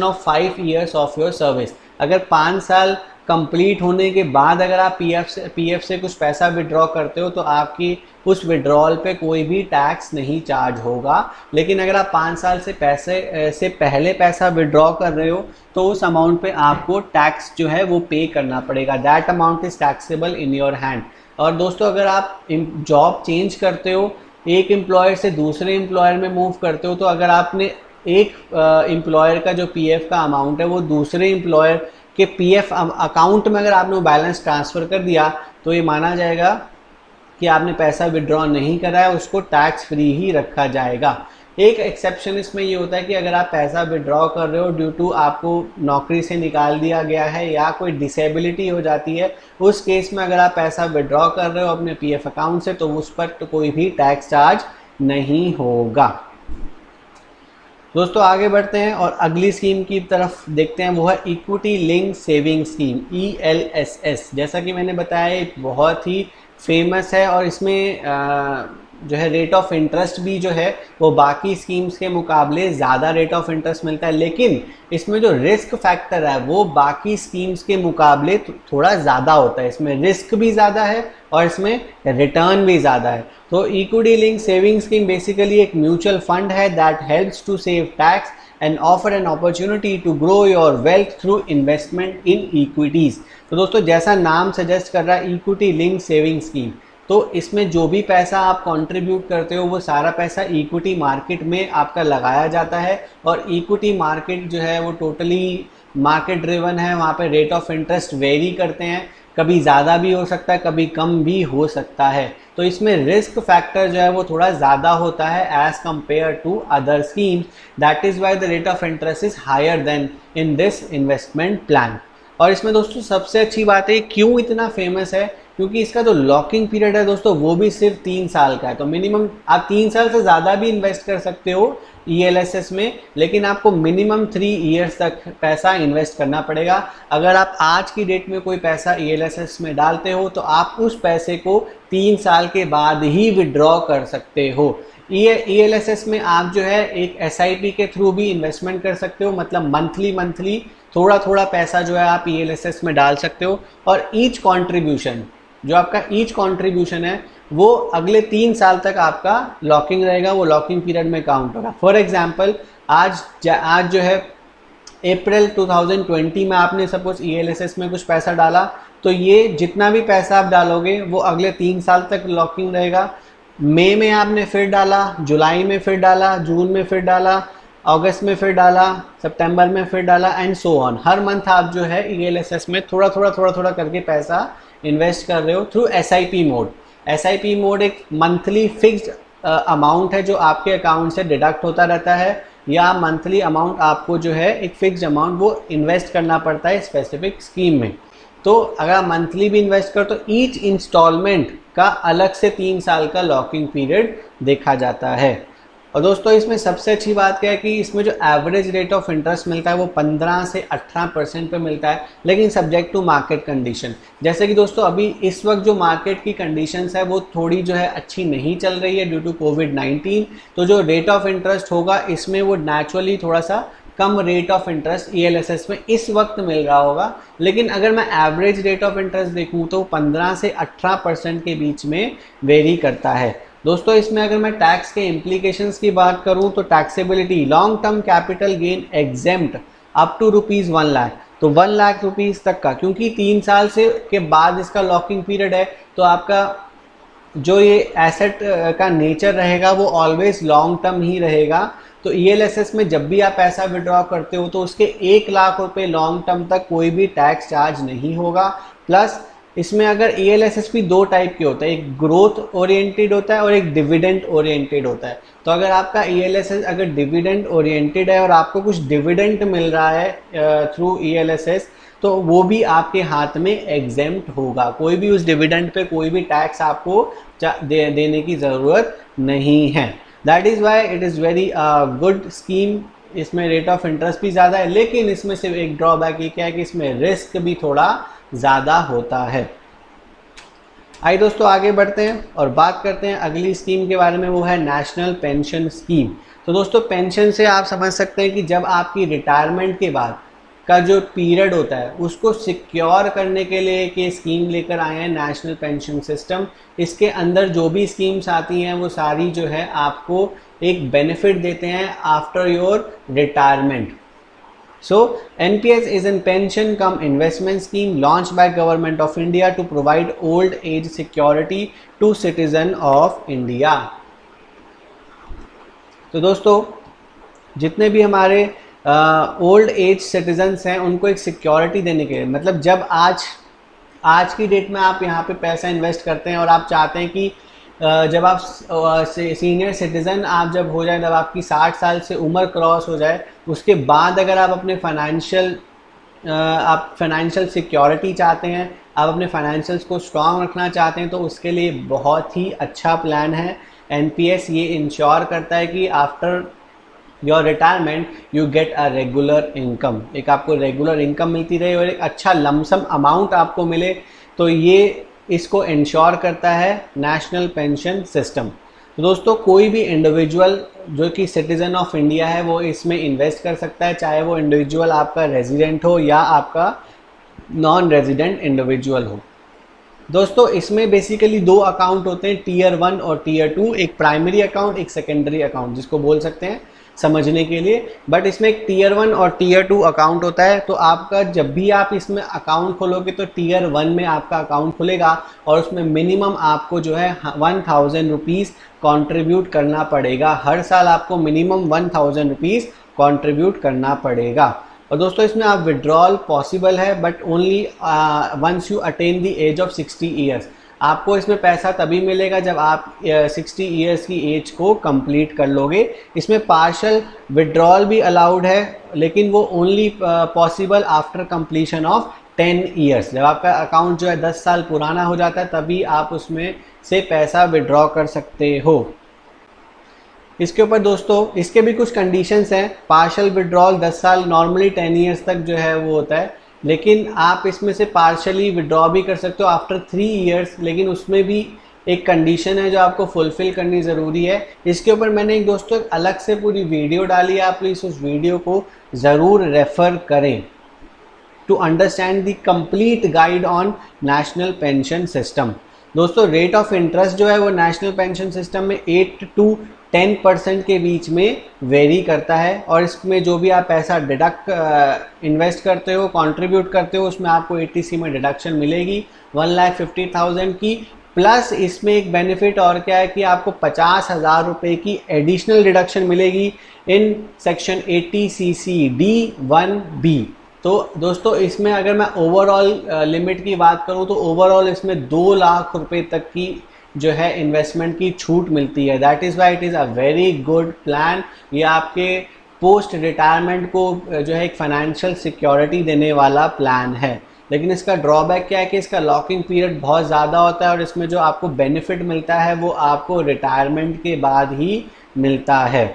of 5 years of your service. अगर 5 साल कंप्लीट होने के बाद अगर आप पीएफ से कुछ पैसा विड्रॉ करते हो तो आपकी उस विड्रॉल पे कोई भी टैक्स नहीं चार्ज होगा। लेकिन अगर आप 5 साल से पहले पैसा विड्रॉ कर रहे हो तो उस अमाउंट पे आपको टैक्स जो है वो पे करना पड़ेगा। That amount is taxable in your hand. और दोस्तों अगर आप जॉब चेंज करते हो, एक एम्प्लॉयर से दूसरे एम्प्लॉयर में मूव करते हो, तो अगर आपने एक एम्प्लॉयर का जो पीएफ का अमाउंट है वो दूसरे एम्प्लॉयर के पीएफ अकाउंट में अगर आपने वो बैलेंस ट्रांसफ़र कर दिया तो ये माना जाएगा कि आपने पैसा विड्रॉ नहीं करा है, उसको टैक्स फ्री ही रखा जाएगा। एक एक्सेप्शन इसमें ये होता है कि अगर आप पैसा विड्रॉ कर रहे हो ड्यू टू आपको नौकरी से निकाल दिया गया है या कोई डिसेबिलिटी हो जाती है, उस केस में अगर आप पैसा विड्रॉ कर रहे हो अपने पीएफ अकाउंट से तो उस पर तो कोई भी टैक्स चार्ज नहीं होगा। दोस्तों आगे बढ़ते हैं और अगली स्कीम की तरफ देखते हैं, वो है equity link saving scheme ELSS। जैसा कि मैंने बताया ये बहुत ही फेमस है और इसमें जो है रेट ऑफ इंटरेस्ट भी जो है वो बाकी स्कीम्स के मुकाबले ज़्यादा रेट ऑफ इंटरेस्ट मिलता है, लेकिन इसमें जो रिस्क फैक्टर है वो बाकी स्कीम्स के मुकाबले थोड़ा ज़्यादा होता है। इसमें रिस्क भी ज़्यादा है और इसमें रिटर्न भी ज़्यादा है। तो equity link saving scheme basically एक म्यूचुअल फंड है that helps to save tax and offer an opportunity to grow your wealth through investment in equities। तो दोस्तों जैसा नाम सजेस्ट कर रहा है इक्विटी लिंक सेविंग स्कीम, तो इसमें जो भी पैसा आप कंट्रीब्यूट करते हो वो सारा पैसा इक्विटी मार्केट में आपका लगाया जाता है। और इक्विटी मार्केट जो है वो टोटली मार्केट ड्रिवन है, वहाँ पे रेट ऑफ इंटरेस्ट वेरी करते हैं, कभी ज़्यादा भी हो सकता है कभी कम भी हो सकता है। तो इसमें रिस्क फैक्टर जो है वो थोड़ा ज़्यादा होता है as compare to other schemes. That is why the rate of interest is higher than in this investment plan. और इसमें दोस्तों सबसे अच्छी बात है क्यों इतना फेमस है, क्योंकि इसका जो लॉकिंग पीरियड है दोस्तों वो भी सिर्फ 3 साल का है। तो मिनिमम आप 3 साल से ज़्यादा भी इन्वेस्ट कर सकते हो ELSS में, लेकिन आपको मिनिमम 3 ईयर्स तक पैसा इन्वेस्ट करना पड़ेगा। अगर आप आज की डेट में कोई पैसा ELSS में डालते हो तो आप उस पैसे को 3 साल के बाद ही विड्रॉ कर सकते हो। ELSS में आप जो है एक SIP के थ्रू भी इन्वेस्टमेंट कर सकते हो, मतलब मंथली थोड़ा थोड़ा पैसा जो है आप ELSS में डाल सकते हो। और ईच कॉन्ट्रीब्यूशन जो आपका ईच कॉन्ट्रीब्यूशन है वो अगले 3 साल तक आपका लॉकिंग रहेगा, वो लॉकिंग पीरियड में काउंट होगा। फॉर एग्जांपल आज जो है अप्रैल 2020 में आपने सपोज ELSS में कुछ पैसा डाला, तो ये जितना भी पैसा आप डालोगे वो अगले 3 साल तक लॉकिंग रहेगा। मई में आपने फिर डाला, जुलाई में फिर डाला, जून में फिर डाला, अगस्त में फिर डाला, सितंबर में फिर डाला and so on. Her month आप जो है ELSS में थोड़ा थोड़ा करके पैसा इन्वेस्ट कर रहे हो through SIP mode. SIP mode एक मंथली फिक्स्ड अमाउंट है जो आपके अकाउंट से डिडक्ट होता रहता है, या मंथली अमाउंट आपको जो है एक फिक्स्ड अमाउंट वो इन्वेस्ट करना पड़ता है स्पेसिफिक स्कीम में। तो अगर आप मंथली भी इन्वेस्ट करो तो ईच इंस्टॉलमेंट का अलग से 3 साल का लॉकिंग पीरियड देखा जाता है। और दोस्तों इसमें सबसे अच्छी बात क्या है कि इसमें जो एवरेज रेट ऑफ इंटरेस्ट मिलता है वो 15 से 18% पे मिलता है, लेकिन सब्जेक्ट टू मार्केट कंडीशन। जैसे कि दोस्तों अभी इस वक्त जो मार्केट की कंडीशंस है वो थोड़ी जो है अच्छी नहीं चल रही है ड्यू टू कोविड-19, तो जो रेट ऑफ इंटरेस्ट होगा इसमें वो नेचुरली थोड़ा सा कम रेट ऑफ इंटरेस्ट ELSS में इस वक्त मिल रहा होगा। लेकिन अगर मैं एवरेज रेट ऑफ इंटरेस्ट देखूँ तो 15 से 18% के बीच में वेरी करता है। दोस्तों इसमें अगर मैं टैक्स के इम्प्लीकेशंस की बात करूं तो taxability long term capital gain exempt up to ₹1 lakh, तो 1 लाख रुपीज़ तक का, क्योंकि 3 साल से के बाद इसका लॉकिंग पीरियड है तो आपका जो ये एसेट का नेचर रहेगा वो ऑलवेज लॉन्ग टर्म ही रहेगा। तो ELSS में जब भी आप पैसा विड्रॉ करते हो तो उसके 1 लाख रुपए लॉन्ग टर्म तक कोई भी टैक्स चार्ज नहीं होगा। प्लस इसमें अगर ELSS भी 2 टाइप के होता है, एक ग्रोथ ओरिएंटेड होता है और एक डिविडेंड ओरिएंटेड होता है। तो अगर आपका ELSS अगर डिविडेंड ओरिएंटेड है और आपको कुछ डिविडेंड मिल रहा है थ्रू ELSS, तो वो भी आपके हाथ में एग्जेम्प्ट होगा, कोई भी उस डिविडेंड पे कोई भी टैक्स आपको देने की ज़रूरत नहीं है। That is why it is very good scheme. इसमें रेट ऑफ इंटरेस्ट भी ज़्यादा है, लेकिन इसमें सिर्फ एक ड्रॉबैक ये क्या है कि इसमें रिस्क भी थोड़ा ज़्यादा होता है। आइए दोस्तों आगे बढ़ते हैं और बात करते हैं अगली स्कीम के बारे में, वो है नेशनल पेंशन स्कीम। तो दोस्तों पेंशन से आप समझ सकते हैं कि जब आपकी रिटायरमेंट के बाद का जो पीरियड होता है उसको सिक्योर करने के लिए एक स्कीम लेकर आए हैं नेशनल पेंशन सिस्टम। इसके अंदर जो भी स्कीम्स आती हैं वो सारी जो है आपको एक बेनिफिट देते हैं after your retirement. So NPS is a pension cum investment scheme launched by Government of India to provide old age security to citizen of India। तो दोस्तों जितने भी हमारे ओल्ड एज सिटीजन्स हैं उनको एक सिक्योरिटी देने के लिए, मतलब जब आज की डेट में आप यहाँ पे पैसा इन्वेस्ट करते हैं और आप चाहते हैं कि जब आप सीनियर सिटीज़न आप जब हो जाए, जब आपकी 60 साल से उम्र क्रॉस हो जाए, उसके बाद अगर आप अपने फाइनेंशियल सिक्योरिटी चाहते हैं, आप अपने फाइनेंशियल्स को स्ट्रांग रखना चाहते हैं, तो उसके लिए बहुत ही अच्छा प्लान है। एनपीएस ये इंश्योर करता है कि after your retirement you get a regular income, एक आपको रेगुलर इनकम मिलती रहे और एक अच्छा लमसम अमाउंट आपको मिले। तो ये इसको इंश्योर करता है नेशनल पेंशन सिस्टम। तो दोस्तों कोई भी इंडिविजुअल जो कि सिटीज़न ऑफ इंडिया है वो इसमें इन्वेस्ट कर सकता है, चाहे वो इंडिविजुअल आपका रेजिडेंट हो या आपका नॉन रेजिडेंट इंडिविजुअल हो। दोस्तों इसमें बेसिकली दो अकाउंट होते हैं, टीयर 1 और टीयर 2, एक प्राइमरी अकाउंट एक सेकेंडरी अकाउंट जिसको बोल सकते हैं समझने के लिए। बट इसमें एक टीयर 1 और टीयर 2 अकाउंट होता है। तो आपका जब भी आप इसमें अकाउंट खोलोगे तो टीयर 1 में आपका अकाउंट खुलेगा और उसमें मिनिमम आपको जो है 1000 रुपीज़ कॉन्ट्रीब्यूट करना पड़ेगा। हर साल आपको मिनिमम 1000 रुपीज़ कॉन्ट्रीब्यूट करना पड़ेगा। और दोस्तों इसमें आप विड्रॉल पॉसिबल है but only once you attain the age of 60 years. आपको इसमें पैसा तभी मिलेगा जब आप 60 ईयर्स की एज को कंप्लीट कर लोगे। इसमें पार्शल विड्रॉल भी अलाउड है लेकिन वो only possible after completion of 10 years. जब आपका अकाउंट जो है 10 साल पुराना हो जाता है तभी आप उसमें से पैसा विड्रॉ कर सकते हो। इसके ऊपर दोस्तों इसके भी कुछ कंडीशंस हैं। पार्शल विड्रॉल 10 साल, नॉर्मली 10 ईयर्स तक जो है वो होता है, लेकिन आप इसमें से पार्शली विड्रॉ भी कर सकते हो आफ्टर 3 ईयर्स, लेकिन उसमें भी एक कंडीशन है जो आपको फुलफ़िल करनी ज़रूरी है। इसके ऊपर मैंने एक दोस्तों अलग से पूरी वीडियो डाली है, आप प्लीज़ उस वीडियो को ज़रूर रेफ़र करें to understand the complete guide on national pension system. दोस्तों रेट ऑफ इंटरेस्ट जो है वो नेशनल पेंशन सिस्टम में 8 to 10% के बीच में वेरी करता है और इसमें जो भी आप पैसा डिडक्ट इन्वेस्ट करते हो, कंट्रीब्यूट करते हो, उसमें आपको एटीसी में डिडक्शन मिलेगी 1,50,000 की। प्लस इसमें एक बेनिफिट और क्या है कि आपको 50,000 रुपये की एडिशनल डिडक्शन मिलेगी इन सेक्शन 80 CC-D-1B। तो दोस्तों इसमें अगर मैं ओवरऑल लिमिट की बात करूं तो ओवरऑल इसमें 2 लाख रुपए तक की जो है इन्वेस्टमेंट की छूट मिलती है। That is why it is a very good plan. ये आपके पोस्ट रिटायरमेंट को जो है एक फाइनेंशियल सिक्योरिटी देने वाला प्लान है। लेकिन इसका ड्रॉबैक क्या है कि इसका लॉकिंग पीरियड बहुत ज़्यादा होता है और इसमें जो आपको बेनिफिट मिलता है वो आपको रिटायरमेंट के बाद ही मिलता है।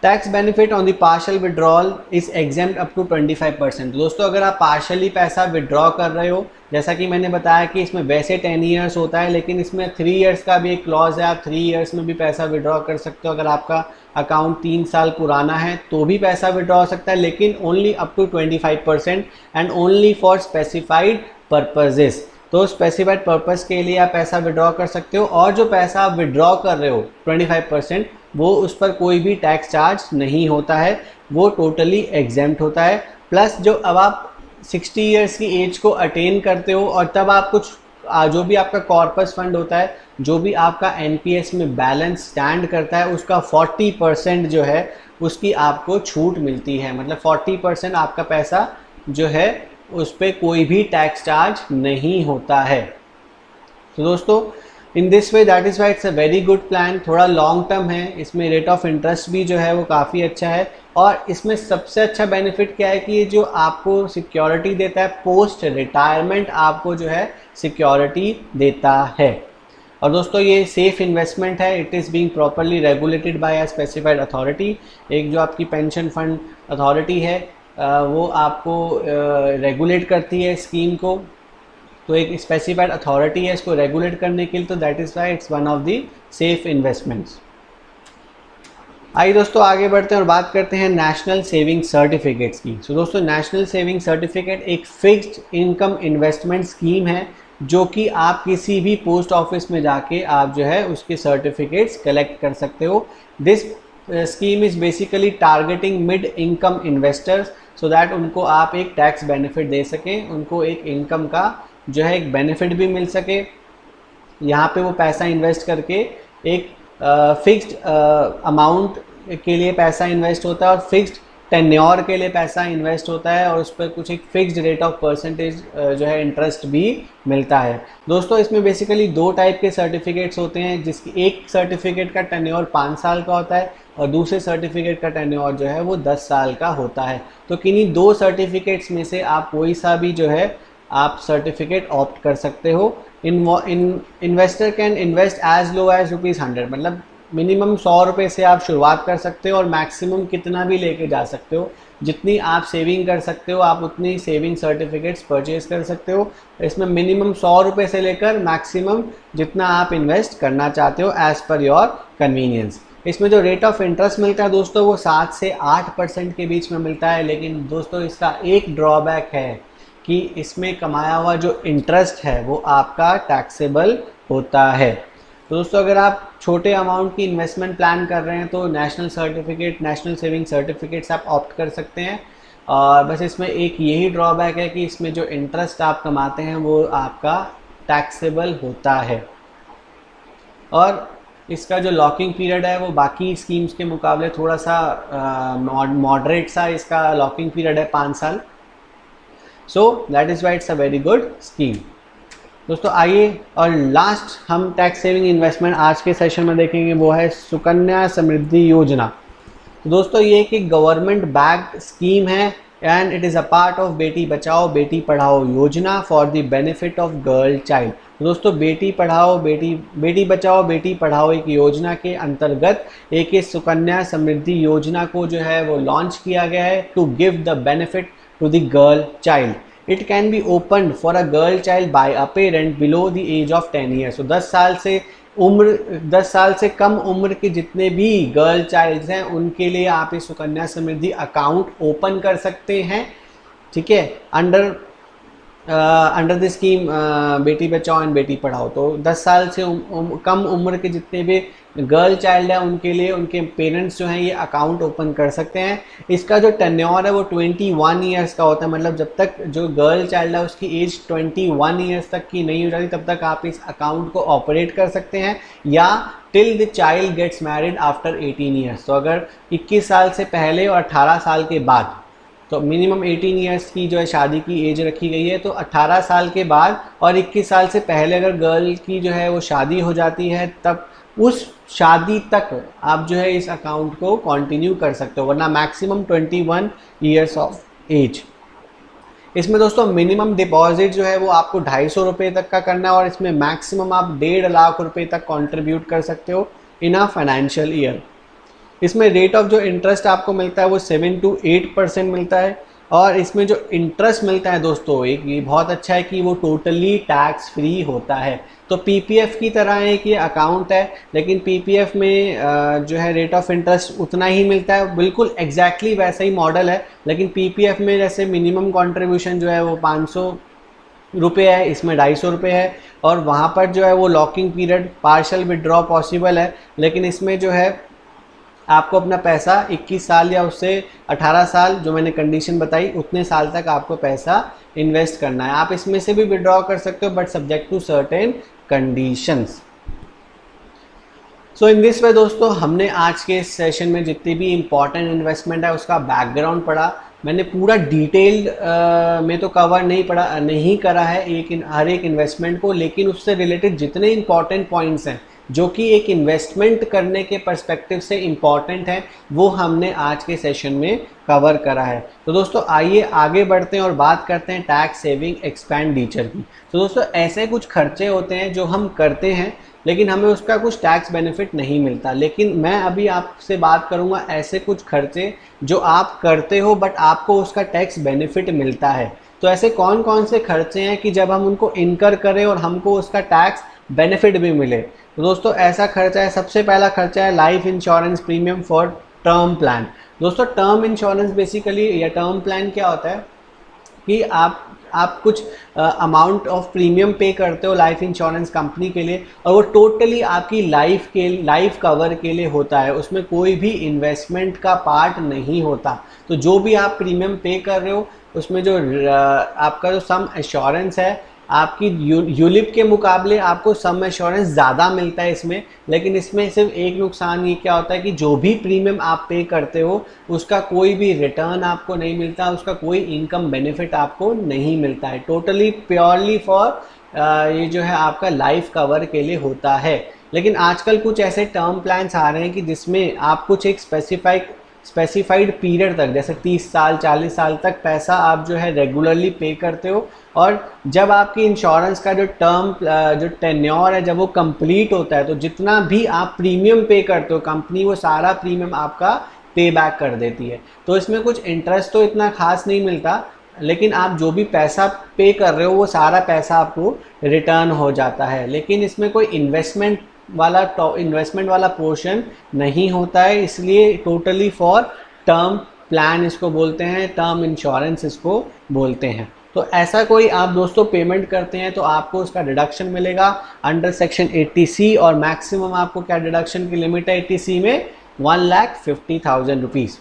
Tax benefit on the partial withdrawal is exempt up to 25%। दोस्तों अगर आप पार्शियली पैसा विड्रॉ कर रहे हो, जैसा कि मैंने बताया कि इसमें वैसे 10 ईयर्स होता है लेकिन इसमें 3 ईयर्स का भी एक क्लॉज है, आप 3 ईयर्स में भी पैसा विड्रॉ कर सकते हो। अगर आपका अकाउंट 3 साल पुराना है तो भी पैसा विड्रॉ हो सकता है, लेकिन only up to 25% and only for specified purposes. तो स्पेसिफाइड पर्पस के लिए आप पैसा विड्रॉ कर सकते हो और जो पैसा आप विड्रॉ कर रहे हो 25% वो उस पर कोई भी टैक्स चार्ज नहीं होता है, वो टोटली एग्जेम्प्ट होता है। प्लस जो अब आप 60 ईयर्स की एज को अटेन करते हो और तब आप कुछ जो भी आपका कॉर्पस फंड होता है, जो भी आपका एनपीएस में बैलेंस स्टैंड करता है, उसका 40% जो है उसकी आपको छूट मिलती है। मतलब 40% आपका पैसा जो है उस पर कोई भी टैक्स चार्ज नहीं होता है। तो दोस्तों in this way that is why it's a very good plan. थोड़ा लॉन्ग टर्म है, इसमें रेट ऑफ इंटरेस्ट भी जो है वो काफ़ी अच्छा है और इसमें सबसे अच्छा बेनिफिट क्या है कि ये जो आपको सिक्योरिटी देता है, पोस्ट रिटायरमेंट आपको जो है सिक्योरिटी देता है। और दोस्तों ये सेफ इन्वेस्टमेंट है, it is being properly regulated by a specified authority. एक जो आपकी पेंशन फंड अथॉरिटी है वो आपको रेगुलेट करती है स्कीम को, तो एक स्पेसिफाइड अथॉरिटी है इसको रेगुलेट करने के लिए, तो that is why it's one of the safe investments. आइए दोस्तों आगे बढ़ते हैं और बात करते हैं नेशनल सेविंग सर्टिफिकेट्स की। तो दोस्तों नेशनल सेविंग सर्टिफिकेट एक फिक्स्ड इनकम इन्वेस्टमेंट स्कीम है जो कि आप किसी भी पोस्ट ऑफिस में जाके आप जो है उसके सर्टिफिकेट्स कलेक्ट कर सकते हो। This scheme is basically targeting mid income investors so that उनको आप एक टैक्स बेनिफिट दे सकें, उनको एक इनकम का जो है एक बेनिफिट भी मिल सके। यहाँ पे वो पैसा इन्वेस्ट करके एक फिक्स्ड अमाउंट के लिए पैसा इन्वेस्ट होता है और फिक्स्ड टेन्योर के लिए पैसा इन्वेस्ट होता है और उस पर कुछ एक फिक्स्ड रेट ऑफ परसेंटेज जो है इंटरेस्ट भी मिलता है। दोस्तों इसमें बेसिकली दो टाइप के सर्टिफिकेट्स होते हैं, जिसकी एक सर्टिफिकेट का टेन्योर 5 साल का होता है और दूसरे सर्टिफिकेट का टेन्योर जो है वो 10 साल का होता है। तो किन्हीं दो सर्टिफिकेट्स में से आप कोई सा भी जो है आप सर्टिफिकेट ऑप्ट कर सकते हो। Investor can invest as low as ₹100, मतलब मिनिमम 100 रुपये से आप शुरुआत कर सकते हो और मैक्सिमम कितना भी लेके जा सकते हो। जितनी आप सेविंग कर सकते हो आप उतनी सेविंग सर्टिफिकेट्स परचेज कर सकते हो। इसमें मिनिमम 100 रुपये से लेकर मैक्सिमम जितना आप इन्वेस्ट करना चाहते हो एज़ पर योर कन्वीनियंस। इसमें जो रेट ऑफ इंटरेस्ट मिलता है दोस्तों वो 7 से 8% के बीच में मिलता है, लेकिन दोस्तों इसका एक ड्रॉबैक है कि इसमें कमाया हुआ जो इंटरेस्ट है वो आपका टैक्सेबल होता है। तो दोस्तों अगर आप छोटे अमाउंट की इन्वेस्टमेंट प्लान कर रहे हैं तो नेशनल सेविंग सर्टिफिकेट्स आप ऑप्ट कर सकते हैं। और बस इसमें एक यही ड्रॉबैक है कि इसमें जो इंटरेस्ट आप कमाते हैं वो आपका टैक्सेबल होता है और इसका जो लॉकिंग पीरियड है वो बाकी स्कीम्स के मुकाबले थोड़ा सा मॉडरेट सा इसका लॉकिंग पीरियड है 5 साल। So that is why it's a very good scheme. दोस्तों आइए और लास्ट हम टैक्स सेविंग इन्वेस्टमेंट आज के सेशन में देखेंगे, वो है सुकन्या समृद्धि योजना। तो दोस्तों ये एक गवर्नमेंट बैक्ड स्कीम है and it is a part of Beti Bachao Beti Padhao योजना for the benefit of girl child. दोस्तों बेटी बचाओ बेटी पढ़ाओ एक योजना के अंतर्गत एक सुकन्या समृद्धि योजना को जो है वो लॉन्च किया गया है to give the benefit to the girl child. It can be opened for a girl child by a parent below the age of 10 years। तो 10 साल से कम उम्र के जितने भी गर्ल चाइल्ड्स हैं उनके लिए आप इस सुकन्या समृद्धि अकाउंट ओपन कर सकते हैं, ठीक है, under the scheme Beti Bachao and Beti Padhao. तो 10 साल से कम उम्र के जितने भी गर्ल चाइल्ड है उनके लिए उनके पेरेंट्स जो हैं ये अकाउंट ओपन कर सकते हैं। इसका जो टेन्योर है वो 21 ईयर्स का होता है, मतलब जब तक जो गर्ल चाइल्ड है उसकी एज 21 ईयर्स तक की नहीं हो जाती तब तक आप इस अकाउंट को ऑपरेट कर सकते हैं, या till the child gets married after 18 years. तो अगर 21 साल से पहले और 18 साल के बाद, तो मिनिमम 18 ईयर्स की जो है शादी की एज रखी गई है, तो 18 साल के बाद और 21 साल से पहले अगर गर्ल की जो है वो शादी हो जाती है तब उस शादी तक आप जो है इस अकाउंट को कंटिन्यू कर सकते हो, वरना मैक्सिमम 21 ईयर्स ऑफ एज। इसमें दोस्तों मिनिमम डिपॉजिट जो है वो आपको 250 रुपये तक का करना है और इसमें मैक्सिमम आप 1.5 लाख रुपये तक कंट्रीब्यूट कर सकते हो इन अ फाइनेंशियल ईयर। इसमें रेट ऑफ जो इंटरेस्ट आपको मिलता है वो 7 to 8% मिलता है और इसमें जो इंटरेस्ट मिलता है दोस्तों एक ये बहुत अच्छा है कि वो टोटली टैक्स फ्री होता है। तो पीपीएफ की तरह एक ये अकाउंट है, लेकिन पीपीएफ में जो है रेट ऑफ इंटरेस्ट उतना ही मिलता है, बिल्कुल एग्जैक्टली वैसा ही मॉडल है, लेकिन पीपीएफ में जैसे मिनिमम कंट्रीब्यूशन जो है वो 500 रुपये है, इसमें 250 रुपये है और वहाँ पर जो है वो locking period partial withdraw possible है, लेकिन इसमें जो है आपको अपना पैसा 21 साल या उससे 18 साल जो मैंने कंडीशन बताई उतने साल तक आपको पैसा इन्वेस्ट करना है। आप इसमें से भी विड्रॉ कर सकते हो but subject to certain conditions. So in this way दोस्तों हमने आज के इस सेशन में जितनी भी इम्पॉर्टेंट इन्वेस्टमेंट है उसका बैकग्राउंड पढ़ा। मैंने पूरा डिटेल्ड में तो कवर नहीं करा है हर एक इन्वेस्टमेंट को, लेकिन उससे रिलेटेड जितने इम्पॉर्टेंट पॉइंट्स हैं जो कि एक इन्वेस्टमेंट करने के पर्सपेक्टिव से इम्पॉर्टेंट है वो हमने आज के सेशन में कवर करा है। तो दोस्तों आइए आगे बढ़ते हैं और बात करते हैं टैक्स सेविंग एक्सपेंडिचर की। तो दोस्तों ऐसे कुछ खर्चे होते हैं जो हम करते हैं लेकिन हमें उसका कुछ टैक्स बेनिफिट नहीं मिलता, लेकिन मैं अभी आपसे बात करूंगा ऐसे कुछ खर्चे जो आप करते हो बट आपको उसका टैक्स बेनिफिट मिलता है। तो ऐसे कौन कौन से खर्चे हैं कि जब हम उनको इनकर करें और हमको उसका टैक्स बेनिफिट भी मिले। तो दोस्तों ऐसा खर्चा है, सबसे पहला खर्चा है life insurance premium for term plan. दोस्तों टर्म इंश्योरेंस बेसिकली या टर्म प्लान क्या होता है कि आप कुछ अमाउंट ऑफ प्रीमियम पे करते हो लाइफ इंश्योरेंस कंपनी के लिए, और वो टोटली आपकी लाइफ कवर के लिए होता है, उसमें कोई भी इन्वेस्टमेंट का पार्ट नहीं होता। तो जो भी आप प्रीमियम पे कर रहे हो उसमें जो आपका जो सम एश्योरेंस है, आपकी यूलिप के मुकाबले आपको सम एश्योरेंस ज़्यादा मिलता है इसमें। लेकिन इसमें सिर्फ एक नुकसान ये क्या होता है कि जो भी प्रीमियम आप पे करते हो उसका कोई भी रिटर्न आपको नहीं मिलता, उसका कोई इनकम बेनिफिट आपको नहीं मिलता है। टोटली प्योरली फॉर ये जो है आपका लाइफ कवर के लिए होता है। लेकिन आजकल कुछ ऐसे टर्म प्लान्स आ रहे हैं कि जिसमें आप कुछ एक स्पेसिफाइड पीरियड तक, जैसे 30 साल 40 साल तक पैसा आप जो है रेगुलरली पे करते हो, और जब आपकी इंश्योरेंस का जो टेन्योर है जब वो कंप्लीट होता है तो जितना भी आप प्रीमियम पे करते हो कंपनी वो सारा प्रीमियम आपका पे बैक कर देती है। तो इसमें कुछ इंटरेस्ट तो इतना खास नहीं मिलता, लेकिन आप जो भी पैसा पे कर रहे हो वो सारा पैसा आपको रिटर्न हो जाता है। लेकिन इसमें कोई इन्वेस्टमेंट वाला पोर्शन नहीं होता है, इसलिए टोटली फॉर टर्म प्लान इसको बोलते हैं, टर्म इंश्योरेंस इसको बोलते हैं। तो ऐसा कोई आप दोस्तों पेमेंट करते हैं तो आपको उसका डिडक्शन मिलेगा अंडर सेक्शन 80C, और मैक्सिमम आपको क्या डिडक्शन की लिमिट है 80C में 1,50,000 रुपीज़।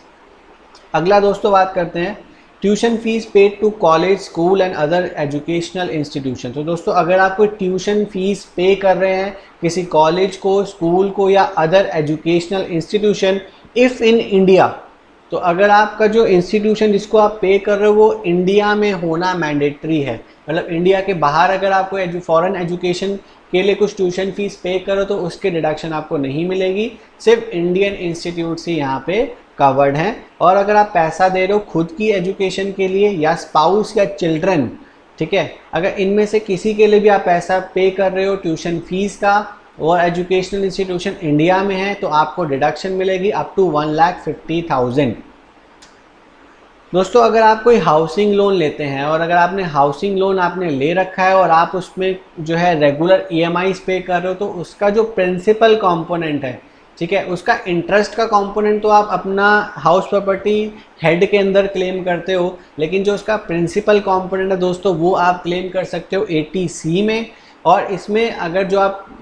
अगला दोस्तों बात करते हैं tuition fees paid to college, school and other educational institution. तो दोस्तों अगर आप कोई ट्यूशन फीस पे कर रहे हैं किसी कॉलेज को, स्कूल को या other educational institution if in India, तो अगर आपका जो इंस्टीट्यूशन जिसको आप पे कर रहे हो वो इंडिया में होना मैंडेटरी है, मतलब इंडिया के बाहर अगर आपको फॉरेन एजुकेशन के लिए कुछ ट्यूशन फीस पे करो तो उसके डिडक्शन आपको नहीं मिलेगी, सिर्फ इंडियन इंस्टीट्यूट से यहाँ पे कवर्ड हैं। और अगर आप पैसा दे रहे हो खुद की एजुकेशन के लिए या स्पाउस या चिल्ड्रन, ठीक है, अगर इनमें से किसी के लिए भी आप पैसा पे कर रहे हो ट्यूशन फीस का और एजुकेशनल इंस्टीट्यूशन इंडिया में है तो आपको डिडक्शन मिलेगी अप टू 1,50,000। दोस्तों अगर आप कोई हाउसिंग लोन लेते हैं और अगर आपने हाउसिंग लोन आपने ले रखा है और आप उसमें जो है रेगुलर EMIs पे कर रहे हो तो उसका जो प्रिंसिपल कंपोनेंट है, ठीक है, उसका इंटरेस्ट का कंपोनेंट तो आप अपना हाउस प्रॉपर्टी हेड के अंदर क्लेम करते हो, लेकिन जो उसका प्रिंसिपल कंपोनेंट है दोस्तों वो आप क्लेम कर सकते हो 80C में। और इसमें अगर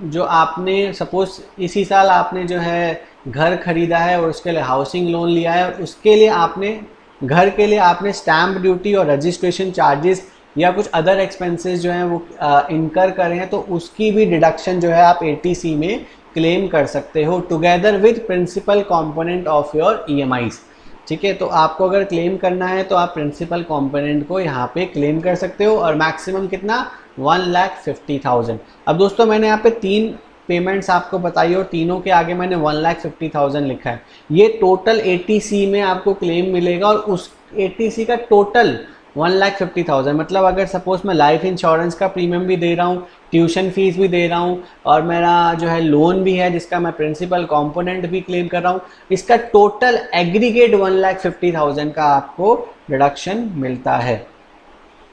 जो आपने सपोज इसी साल आपने जो है घर खरीदा है और उसके लिए हाउसिंग लोन लिया है और उसके लिए आपने घर के लिए आपने स्टैम्प ड्यूटी और रजिस्ट्रेशन चार्जेस या कुछ अदर एक्सपेंसेस जो हैं वो इनकर करे हैं तो उसकी भी डिडक्शन जो है आप 80C में क्लेम कर सकते हो together with principal component of your EMIs। ठीक है, तो आपको अगर क्लेम करना है तो आप प्रिंसिपल कंपोनेंट को यहाँ पे क्लेम कर सकते हो और मैक्सिमम कितना 1,50,000। अब दोस्तों मैंने यहाँ पे 3 पेमेंट्स आपको बताई और तीनों के आगे मैंने 1,50,000 लिखा है। ये टोटल 80C में आपको क्लेम मिलेगा और उस 80C का टोटल 1,50,000, मतलब अगर सपोज मैं लाइफ इंश्योरेंस का प्रीमियम भी दे रहा हूँ, ट्यूशन फीस भी दे रहा हूँ और मेरा जो है लोन भी है जिसका मैं प्रिंसिपल कंपोनेंट भी क्लेम कर रहा हूँ, इसका टोटल एग्रीगेट 1,50,000 का आपको डिडक्शन मिलता है।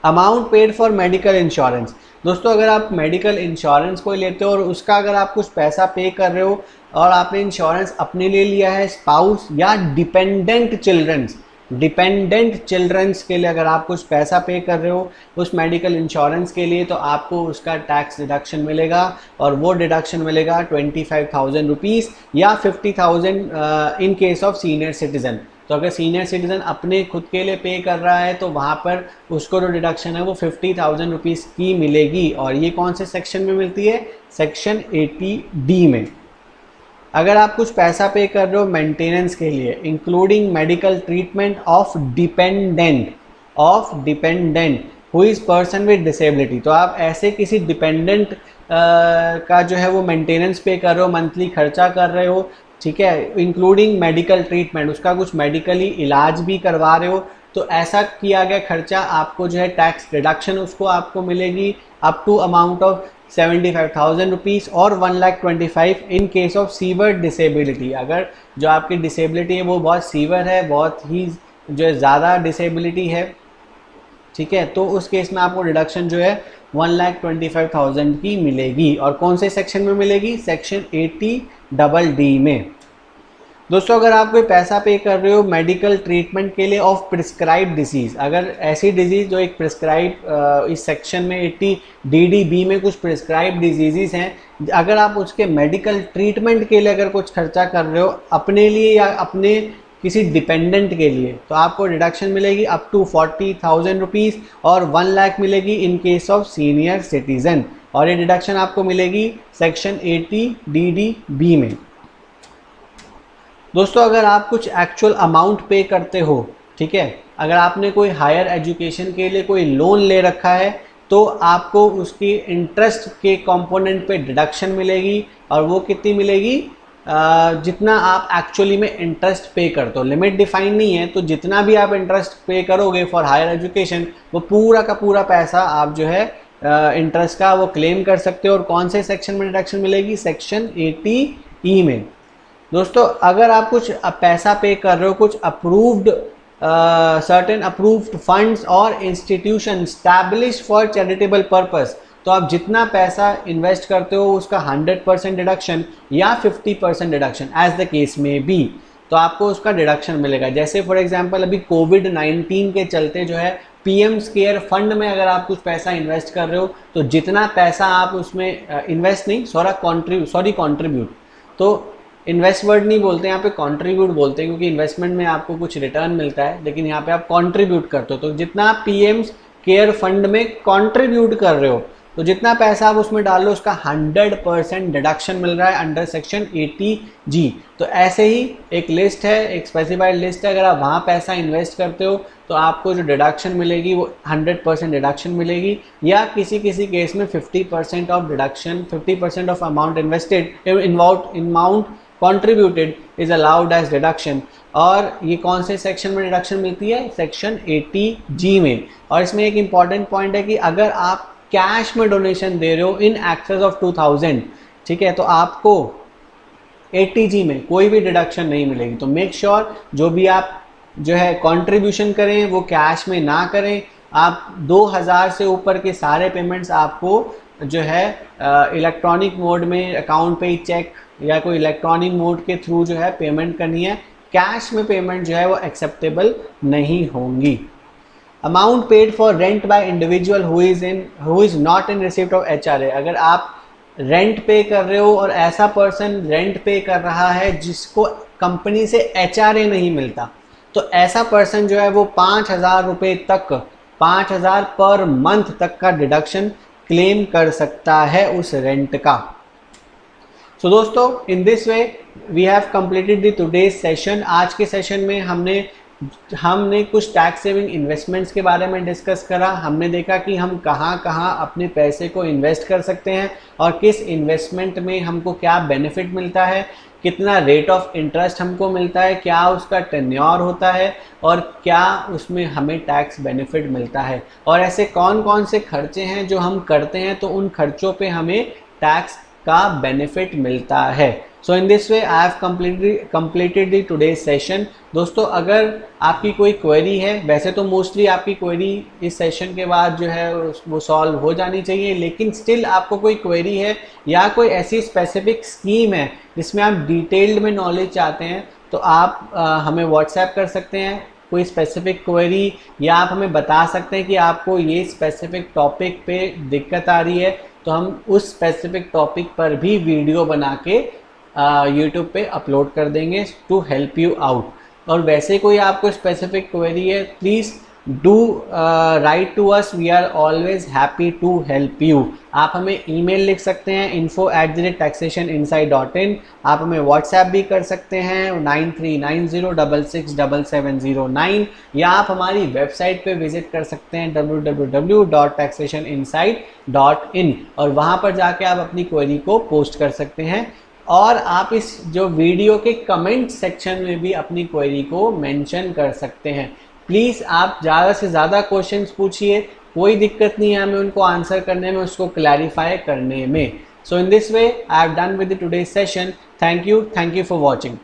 Amount paid for medical insurance. दोस्तों अगर आप मेडिकल इंश्योरेंस को लेते हो और उसका अगर आप कुछ पैसा पे कर रहे हो और आपने इंश्योरेंस अपने लिए लिया है, स्पाउस या डिपेंडेंट चिल्ड्रंस के लिए अगर आप कुछ पैसा पे कर रहे हो उस मेडिकल इंश्योरेंस के लिए, तो आपको उसका टैक्स डिडक्शन मिलेगा और वो डिडक्शन मिलेगा 25,000 रुपीज़ या 50,000 इन केस ऑफ सीनियर सिटीज़न। तो अगर सीनियर सिटीज़न अपने खुद के लिए पे कर रहा है तो वहाँ पर उसको जो डिडक्शन है वो 50,000 रुपीज़ की मिलेगी। और ये कौन से सेक्शन में मिलती है? सेक्शन 80D में। अगर आप कुछ पैसा पे कर रहे हो मेंटेनेंस के लिए including medical treatment of dependent who is person with disability, तो आप ऐसे किसी डिपेंडेंट का जो है वो मेंटेनेंस पे कर रहे हो, मंथली खर्चा कर रहे हो, ठीक है, इंक्लूडिंग मेडिकल ट्रीटमेंट, उसका कुछ मेडिकली इलाज भी करवा रहे हो, तो ऐसा किया गया खर्चा आपको जो है टैक्स डिडक्शन उसको आपको मिलेगी up to amount of 75,000 rupees और 1,25,000 in case of severe disability. अगर जो आपकी डिसेबिलिटी है वो बहुत सीवर है, बहुत ही जो है ज़्यादा डिसेबिलिटी है, ठीक है, तो उस केस में आपको डिडक्शन जो है 1,25,000 की मिलेगी। और कौन से सेक्शन में मिलेगी? सेक्शन 80(d) में। दोस्तों अगर आप कोई पैसा पे कर रहे हो मेडिकल ट्रीटमेंट के लिए ऑफ प्रिस्क्राइब डिजीज़, अगर ऐसी डिजीज़ जो एक प्रिस्क्राइब इस सेक्शन में 80(d)(b) में कुछ प्रिस्क्राइब डिजीज़ हैं, अगर आप उसके मेडिकल ट्रीटमेंट के लिए अगर कुछ खर्चा कर रहे हो अपने लिए या अपने किसी डिपेंडेंट के लिए, तो आपको डिडक्शन मिलेगी अप टू 40,000 रुपीज़ और 1 लाख मिलेगी इन केस ऑफ सीनियर सिटीजन। और ये डिडक्शन आपको मिलेगी सेक्शन 80(d)(b) में। दोस्तों अगर आप कुछ एक्चुअल अमाउंट पे करते हो, ठीक है, अगर आपने कोई हायर एजुकेशन के लिए कोई लोन ले रखा है तो आपको उसकी इंटरेस्ट के कंपोनेंट पे डिडक्शन मिलेगी। और वो कितनी मिलेगी? जितना आप एक्चुअली में इंटरेस्ट पे करते हो। लिमिट डिफाइन नहीं है, तो जितना भी आप इंटरेस्ट पे करोगे फॉर हायर एजुकेशन वो पूरा का पूरा पैसा आप जो है इंटरेस्ट का वो क्लेम कर सकते हो। और कौन से सेक्शन में डिडक्शन मिलेगी? सेक्शन 80(e) में। दोस्तों अगर आप कुछ पैसा पे कर रहे हो कुछ अप्रूव्ड सर्टेन अप्रूव्ड फंड्स और institution establish for charitable purpose, तो आप जितना पैसा इन्वेस्ट करते हो उसका 100% डिडक्शन या 50% डिडक्शन एज द केस में बी, तो आपको उसका डिडक्शन मिलेगा। जैसे फॉर एग्जांपल अभी कोविड-19 के चलते जो है पीएम केयर फंड में अगर आप कुछ पैसा इन्वेस्ट कर रहे हो तो जितना पैसा आप उसमें इन्वेस्ट नहीं कॉन्ट्रीब्यूट, तो इन्वेस्ट वर्ड नहीं बोलते यहाँ पे, कंट्रीब्यूट बोलते हैं, क्योंकि इन्वेस्टमेंट में आपको कुछ रिटर्न मिलता है लेकिन यहाँ पे आप कंट्रीब्यूट करते हो। तो जितना आप पीएम केयर फंड में कंट्रीब्यूट कर रहे हो तो जितना पैसा आप उसमें डाल लो उसका 100% डिडक्शन मिल रहा है अंडर सेक्शन 80(g). तो ऐसे ही एक लिस्ट है, एक स्पेसिफाइड लिस्ट है, अगर आप वहाँ पैसा इन्वेस्ट करते हो तो आपको जो डिडक्शन मिलेगी वो 100% डिडक्शन मिलेगी, या किसी किसी केस में 50% of deduction, 50% of amount invested amount contributed is allowed as deduction. और ये कौन से सेक्शन में डिडक्शन मिलती है? सेक्शन 80(g) में। और इसमें एक इम्पॉर्टेंट पॉइंट है कि अगर आप कैश में डोनेशन दे रहे हो इन एक्सेस ऑफ 2000, ठीक है, तो आपको 80(g) में कोई भी डिडक्शन नहीं मिलेगी। तो मेक श्योर जो भी आप जो है कंट्रीब्यूशन करें वो कैश में ना करें। आप 2000 से ऊपर के सारे पेमेंट्स आपको जो है इलेक्ट्रॉनिक मोड में अकाउंट पे चेक या कोई इलेक्ट्रॉनिक मोड के थ्रू जो है पेमेंट करनी है। कैश में पेमेंट जो है वो एक्सेप्टेबल नहीं होंगी। Amount paid for rent by individual who is not in receipt of HRA, अगर आप रेंट पे कर रहे हो और ऐसा पर्सन रेंट पे कर रहा है जिसको कंपनी से HRA नहीं मिलता, तो ऐसा पर्सन जो है वो 5,000 रुपये तक, 5,000 पर मंथ तक का डिडक्शन क्लेम कर सकता है उस रेंट का। सो दोस्तों in this way we have completed the today's session. आज के सेशन में हमने कुछ टैक्स सेविंग इन्वेस्टमेंट्स के बारे में डिस्कस करा। हमने देखा कि हम कहाँ कहाँ अपने पैसे को इन्वेस्ट कर सकते हैं और किस इन्वेस्टमेंट में हमको क्या बेनिफिट मिलता है, कितना रेट ऑफ इंटरेस्ट हमको मिलता है, क्या उसका टेन्योर होता है और क्या उसमें हमें टैक्स बेनिफिट मिलता है, और ऐसे कौन कौन से खर्चे हैं जो हम करते हैं तो उन खर्चों पे हमें टैक्स का बेनिफिट मिलता है। So in this way I have completed the today session. दोस्तों अगर आपकी कोई क्वेरी है, वैसे तो मोस्टली आपकी क्वेरी इस सेशन के बाद जो है वो सॉल्व हो जानी चाहिए, लेकिन स्टिल आपको कोई क्वेरी है या कोई ऐसी स्पेसिफिक स्कीम है जिसमें आप डिटेल्ड में नॉलेज चाहते हैं तो आप हमें व्हाट्सएप कर सकते हैं कोई स्पेसिफिक क्वेरी, या आप हमें बता सकते हैं कि आपको ये स्पेसिफिक टॉपिक पे दिक्कत आ रही है, तो हम उस स्पेसिफिक टॉपिक पर भी वीडियो बना के यूट्यूब पे अपलोड कर देंगे टू हेल्प यू आउट। और वैसे कोई आपको स्पेसिफिक क्वेरी है please do write to us, we are always happy to help you. आप हमें ईमेल लिख सकते हैं info@taxationinsight.in। आप हमें व्हाट्सएप भी कर सकते हैं 9390667709, या आप हमारी वेबसाइट पे विजिट कर सकते हैं www.taxationinsight.in, और वहाँ पर जाके आप अपनी क्वेरी को पोस्ट कर सकते हैं। और आप इस जो वीडियो के कमेंट सेक्शन में भी अपनी क्वेरी को मेंशन कर सकते हैं। प्लीज़ आप ज़्यादा से ज़्यादा क्वेश्चंस पूछिए, कोई दिक्कत नहीं है हमें उनको आंसर करने में, उसको क्लैरिफाई करने में। So in this way I have done with the today's session. Thank you for watching.